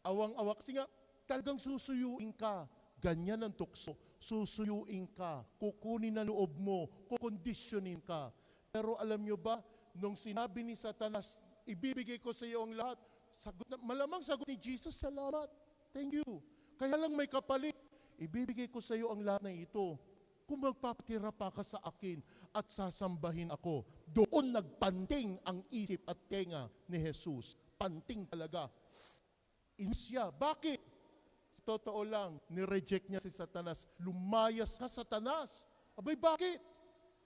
Awang-awa kasi nga talagang susuyuin ka. Ganyan ang tukso. Susuyuin ka. Kukunin na loob mo. Kukondisyonin ka. Pero alam nyo ba, nung sinabi ni Satanas, ibibigay ko sa iyo ang lahat, malamang sagot ni Jesus, salamat. Thank you. Kaya lang may kapalit. Ibibigay ko sa iyo ang lahat na ito. Kung magpapatira pa ka sa akin at sasambahin ako, doon nagpanting ang isip at tenga ni Jesus. Panting talaga. Inis siya. Bakit? Sa totoo lang, nireject niya si Satanas. Lumayas ka, Satanas. Abay, bakit?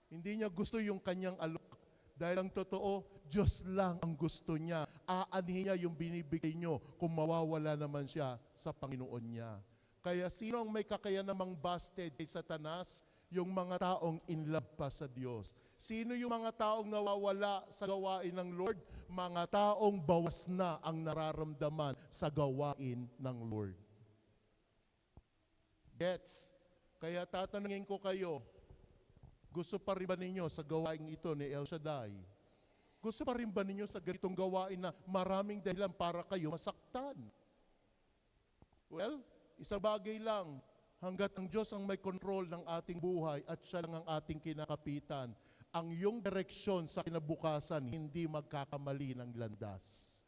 Hindi niya gusto yung kanyang alok. Dahil ang totoo, Diyos lang ang gusto niya. Aanhin niya yung binibigay niyo kung mawawala naman siya sa Panginoon niya. Kaya sino ang may kakayan namang busted kay Satanas? Yung mga taong in love pa sa Diyos. Sino yung mga taong nawawala sa gawain ng Lord? Mga taong bawas na ang nararamdaman sa gawain ng Lord. Gets? Kaya tatanungin ko kayo, gusto pa rin ba ninyo sa gawain ito ni El Shaddai? Gusto pa rin ba ninyo sa ganitong gawain na maraming dahilan para kayo masaktan? Well, isang bagay lang, hanggat ang Diyos ang may control ng ating buhay at siya lang ang ating kinakapitan, ang iyong direksyon sa kinabukasan hindi magkakamali ng landas.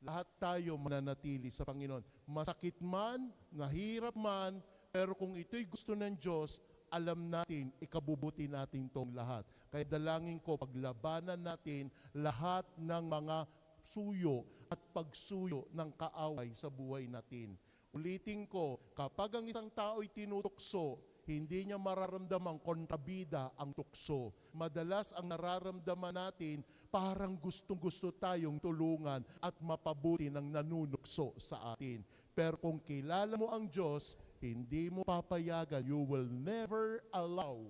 Lahat tayo mananatili sa Panginoon. Masakit man, nahirap man, pero kung ito'y gusto ng Diyos, alam natin, ikabubuti natin tong lahat. Kaya dalangin ko, paglabanan natin lahat ng mga suyo at pagsuyo ng kaaway sa buhay natin. Ulitin ko, kapag ang isang tao'y tinutukso, hindi niya mararamdamang kontrabida ang tukso. Madalas ang nararamdaman natin, parang gustong-gusto tayong tulungan at mapabuti ng nanunukso sa atin. Pero kung kilala mo ang Diyos, hindi mo papayagan, you will never allow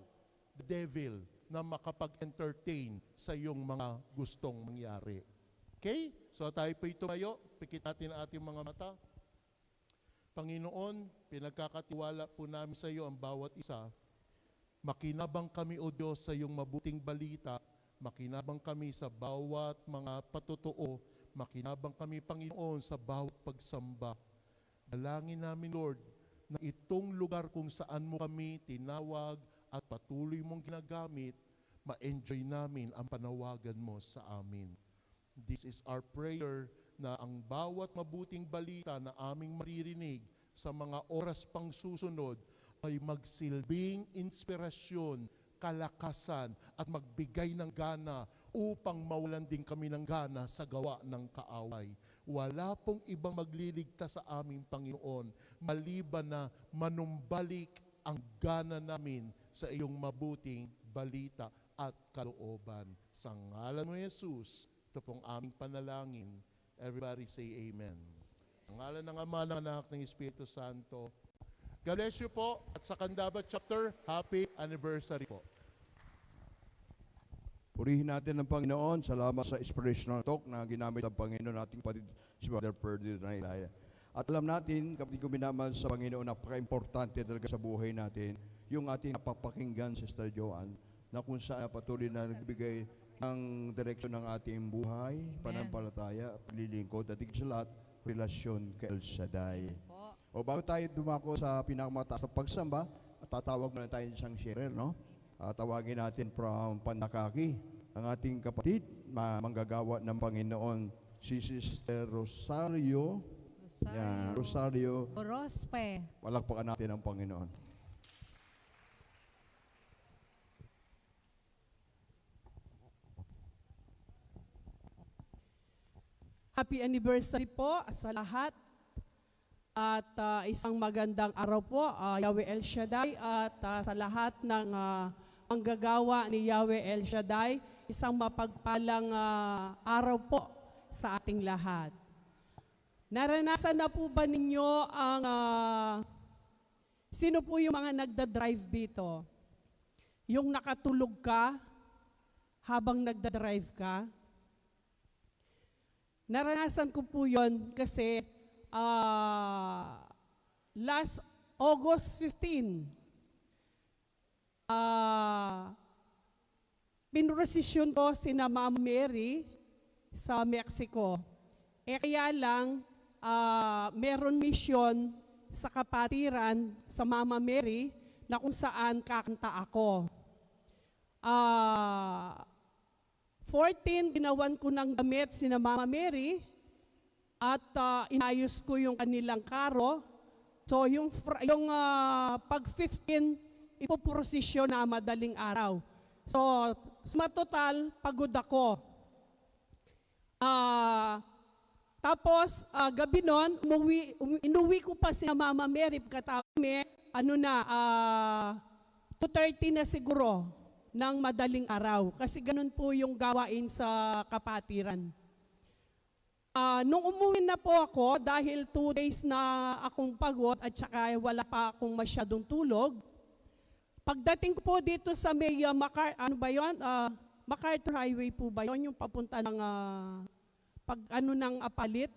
the devil na makapag-entertain sa iyong mga gustong mangyari. Okay? So tayo po'y tumayo, pikit natin ang ating mga mata. Panginoon, pinagkakatiwala po namin sa iyo ang bawat isa. Makinabang kami, O Diyos, sa iyong mabuting balita. Makinabang kami sa bawat mga patotoo. Makinabang kami, Panginoon, sa bawat pagsamba. Dalangin namin, Lord, na itong lugar kung saan mo kami tinawag at patuloy mong ginagamit, ma-enjoy namin ang panawagan mo sa amin. This is our prayer, na ang bawat mabuting balita na aming maririnig sa mga oras pang susunod ay magsilbing inspirasyon, kalakasan at magbigay ng gana upang mawalan din kami ng gana sa gawa ng kaaway. Wala pong ibang magliligtas sa aming Panginoon maliban na manumbalik ang gana namin sa iyong mabuting balita at kalooban. Sa ngalan mo, Jesus, ito pong aming panalangin. Everybody say amen. Sa ngalan ng Ama, ng Anak, ng Espiritu Santo. God bless you po. At sa Candabat chapter, happy anniversary po. Purihin natin ang Panginoon. Salamat sa inspirational talk na ginamit ng Panginoon nating patid si Brother Ferdinand Nailaya. At alam natin, kapatid ko minamahal sa Panginoon, napaka-importante talaga sa buhay natin, yung ating napapakinggan, Sister Joanne, na kung saan patuloy na nagbigay ang direksyon ng ating buhay, panampalataya, paglilingkod, at higit sa lahat, relasyon kay El Shaddai. O bago tayo dumako sa pinakamataas na pagsamba, tatawag muna tayo isang sharer, no? Tawagin natin from Pandakaki, ang ating kapatid, manggagawa ng Panginoon, si Sister Rosario. Yan, Rosario. Orospe. Palakpakan natin ang Panginoon. Happy anniversary po sa lahat. At isang magandang araw po, Yahweh El Shaddai, at sa lahat ng manggagawa ni Yahweh El Shaddai, isang mapagpalang araw po sa ating lahat. Naranasan na po ba ninyo ang, sino po yung mga nagda-drive dito? yung nakatulog ka habang nagdadrive ka. Naranasan ko po yun kasi last August 15, pinrosisyon ko sina Ma'am Mary sa Mexico. Kaya lang, meron mission sa kapatiran sa Mama Mary na kung saan kakanta ako. 14, ginawan ko ng damit sina Mama Mary at inayos ko yung kanilang karo. So yung pag 15, ipoprosesyon na madaling araw. So sa total, pagod ako. Tapos gabi nun, inuwi ko pa si Mama Mary pagkatapos 2:30 na siguro ng madaling araw. Kasi ganun po yung gawain sa kapatiran. Nung umuwi na po ako, dahil 2 days na akong pagod at saka wala pa akong masyadong tulog, pagdating ko po dito sa may MacArthur Highway po ba yun? Yung papunta ng ng Apalit.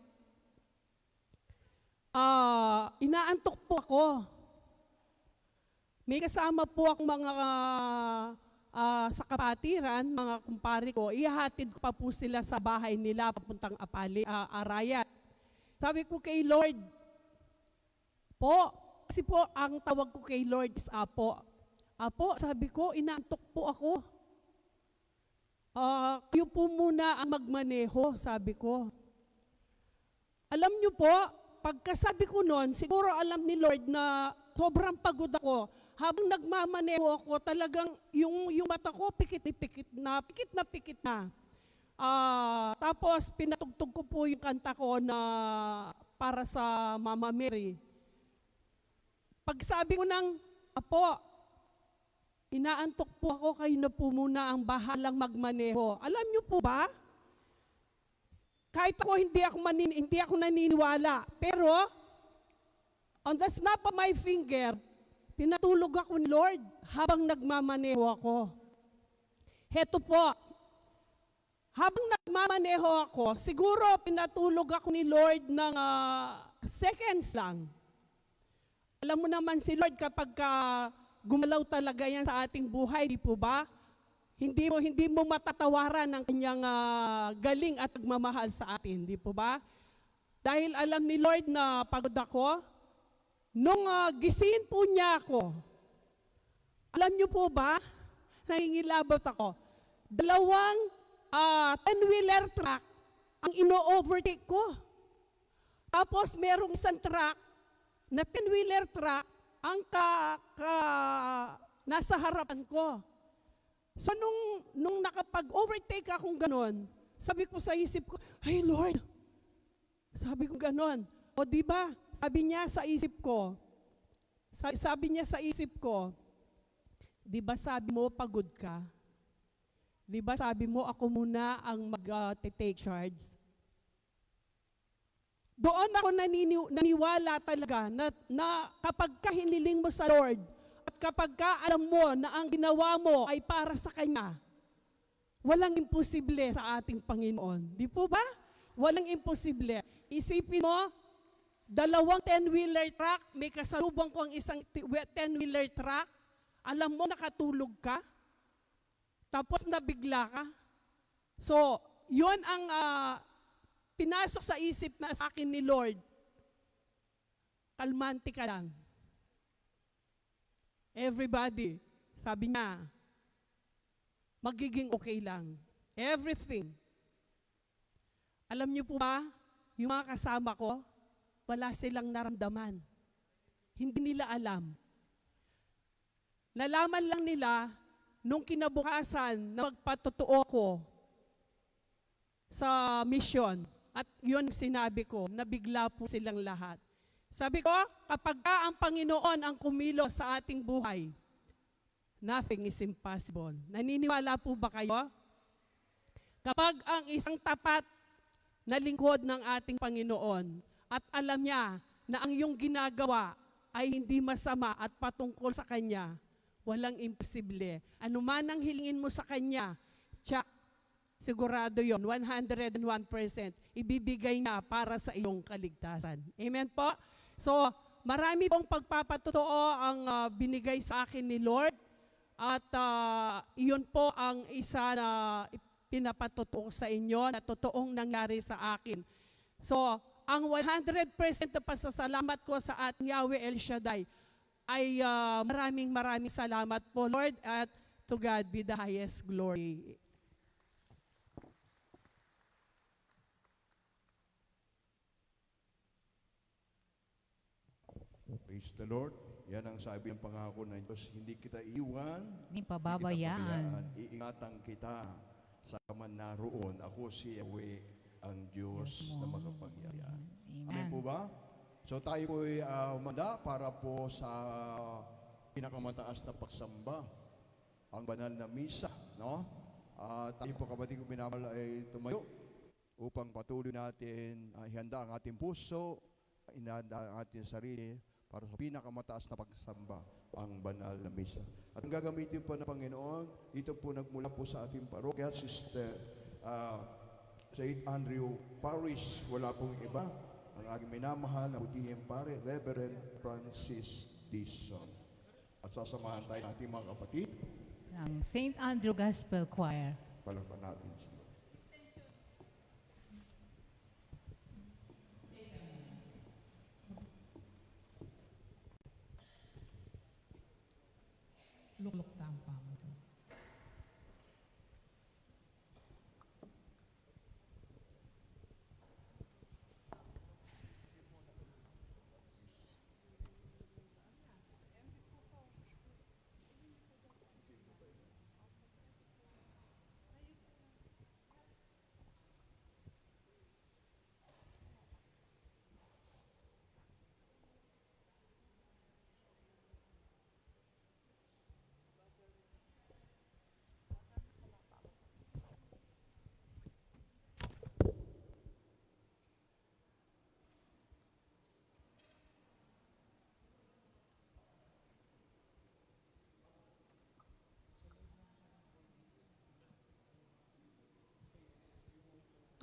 Inaantok po ako. May kasama po akong mga sa kapatiran, mga kumpare ko, ihahatid ko pa po sila sa bahay nila papuntang Arayat. Sabi ko kay Lord, po, kasi po ang tawag ko kay Lord is Apo. Apo, sabi ko, inaantok po ako. Kayo po muna ang magmaneho, sabi ko. Alam niyo po, pagkasabi ko noon, siguro alam ni Lord na sobrang pagod ako. Habang nagmamaneho ako, talagang yung mata ko pikit na. Tapos pinatugtog ko po yung kanta ko na para sa Mama Mary. Pagsabi ko ng, Apo, inaantok po ako, kayo na po muna ang bahalang magmaneho. Alam niyo po ba? Kahit ako hindi ako naniniwala, pero on the snap of my finger, pinatulog ako ni Lord habang nagmamaneho ako. Heto po, habang nagmamaneho ako, siguro pinatulog ako ni Lord ng seconds lang. Alam mo naman si Lord kapag gumalaw talaga yan sa ating buhay, di po ba? Hindi mo matatawaran ang kanyang galing at pagmamahal sa atin, di po ba? Dahil alam ni Lord na pagod ako, nung gisingin po niya ako, alam niyo po ba, nangingilabot ako, 2 10-wheeler truck ang ino-overtake ko. Tapos merong isang truck na 10-wheeler truck ang nasa harapan ko. So nung nakapag-overtake akong ganon, sabi ko sa isip ko, ay Lord, sabi ko ganon. O di ba? Sabi niya sa isip ko, di ba sabi mo pagod ka? Di ba sabi mo ako muna ang mag-take charge? Doon ako naniwala talaga na kapag ka hiniling mo sa Lord at kapag ka alam mo na ang ginawa mo ay para sa Kanya, walang imposible sa ating Panginoon. Di po ba? Walang imposible. Isipin mo, 2 10-wheeler truck, may kasalubong ko ang isang 10-wheeler truck, alam mo nakatulog ka, tapos nabigla ka. So, yun ang pinasok sa isip na sa akin ni Lord. Kalmante ka lang. Everybody, sabi niya, magiging okay lang. Everything. Alam niyo po ba, yung mga kasama ko, wala silang naramdaman. Hindi nila alam. Nalaman lang nila nung kinabukasan na magpatotoo ko sa mission. At yun sinabi ko, nabigla po silang lahat. Sabi ko, kapag ang Panginoon ang kumilo sa ating buhay, nothing is impossible. Naniniwala po ba kayo? Kapag ang isang tapat na lingkod ng ating Panginoon at alam niya na ang iyong ginagawa ay hindi masama at patungkol sa Kanya, Walang imposible. Ano man ang hilingin mo sa Kanya, tsak, sigurado yon 101%, ibibigay niya para sa iyong kaligtasan. Amen po? So, marami pong pagpapatotoo ang binigay sa akin ni Lord at iyon po ang isa na pinapatotoo sa inyo na totoong nangyari sa akin. So, ang 100% na pasasalamat ko sa ating Yahweh El Shaddai ay maraming salamat po, Lord, at to God be the highest glory. Praise the Lord. Yan ang sabi ng pangako ng Diyos. Hindi kita iwan, Hindi hindi kita pababayaan. Iingatan kita sa man naroon. Ako si Yahweh, ang Diyos na makapangyarihan. Amen po ba? So tayo po ay umanda para po sa pinakamataas na pagsamba, ang banal na misa, no? Tayo po kapatid ko minamahal ay tumayo upang patuloy natin ihanda ang ating puso, inanda ang ating sarili para sa pinakamataas na pagsamba, ang banal na misa. At ang gagamitin po ng Panginoon, ito po nagmula po sa ating parokya, Sister St. Andrew Parish, wala pong iba, ang aking minamahal na butihing pare, Reverend Francis Dison. At sasamahan tayo ng ating mga kapatid. Ng St. Andrew Gospel Choir. Palakpan natin sila. Luklok tampang.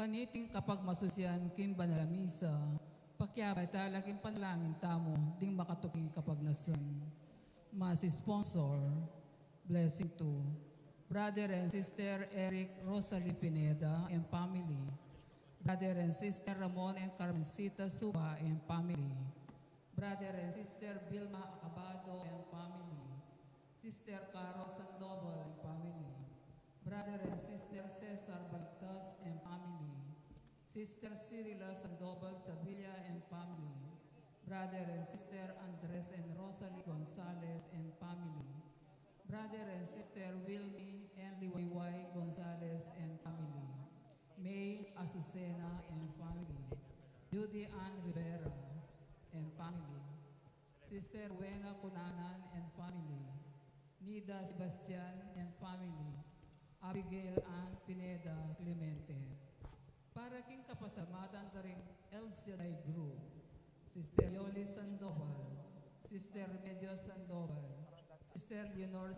Kaniting kapag masusyan kin banal misa, pakyabay talaking panlangin tamo, ding makatuking kapag nasan. Mas sponsor, blessing to Brother and Sister Eric Rosalie Pineda and family, Brother and Sister Ramon and Carmencita Suba and family, Brother and Sister Vilma Acabado and family, Sister Caro Sandoval and family, Brother and Sister Cesar Baltas and family, Sister Cirila Sandoval Sevilla and family, Brother and Sister Andres and Rosalie Gonzalez and family, Brother and Sister Wilmy and Liwayway Gonzalez and family, May Azucena and family, Judy Ann Rivera and family, Sister Wena Cunanan and family, Nida Sebastian and family, Abigail Ann Pineda Clemente. Para king kapasamatan ta rin El Shaddai Group, Sister Yoli Sandoval, Sister Medio Sandoval, Sister Leonor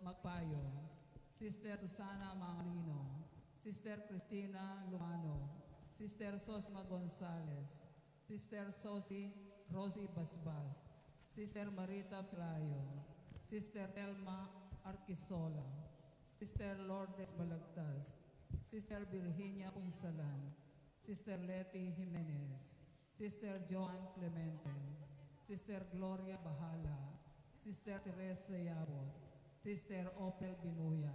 Magpayo, Sister Susana Manglino, Sister Cristina Lumano, Sister Sosma Gonzalez, Sister Sosi Rosie Basbas, Sister Marita Playo, Sister Elma Arquisola, Sister Lourdes Balagtas, Sister Virginia Punsalan, Sister Letty Jimenez, Sister Joan Clemente, Sister Gloria Bahala, Sister Teresa Yabot, Sister Opel Binuya,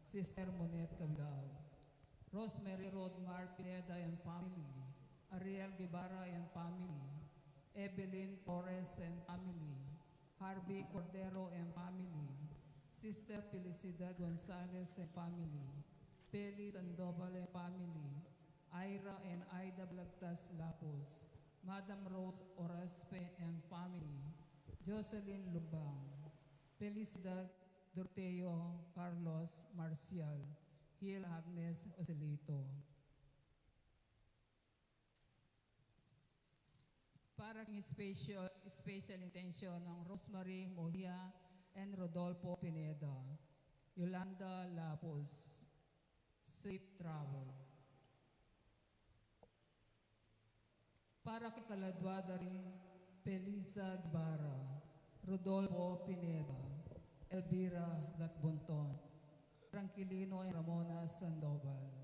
Sister Monet Cabdao, Rosemary Rodmar Pineda and family, Ariel Guevara and family, Evelyn Torres and family, Harvey Cordero and family, Sister Felicidad Gonzalez and family, Peli Sandoval and family, Ira and Aida Blagtas Lapos, Madam Rose Oraspe and family, Jocelyn Lubang, Felicidad Dorteo Carlos Marcial, Hil Agnes Ocelito. Para ng special intention ng Rosemary Mohia and Rodolfo Pineda. Yolanda Lapos. Safe travel. Para kay Kaladwadari, Felisa Guevara, Rodolfo Pineda, Elvira Gatbonton, Tranquilino y Ramona Sandoval.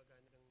magandang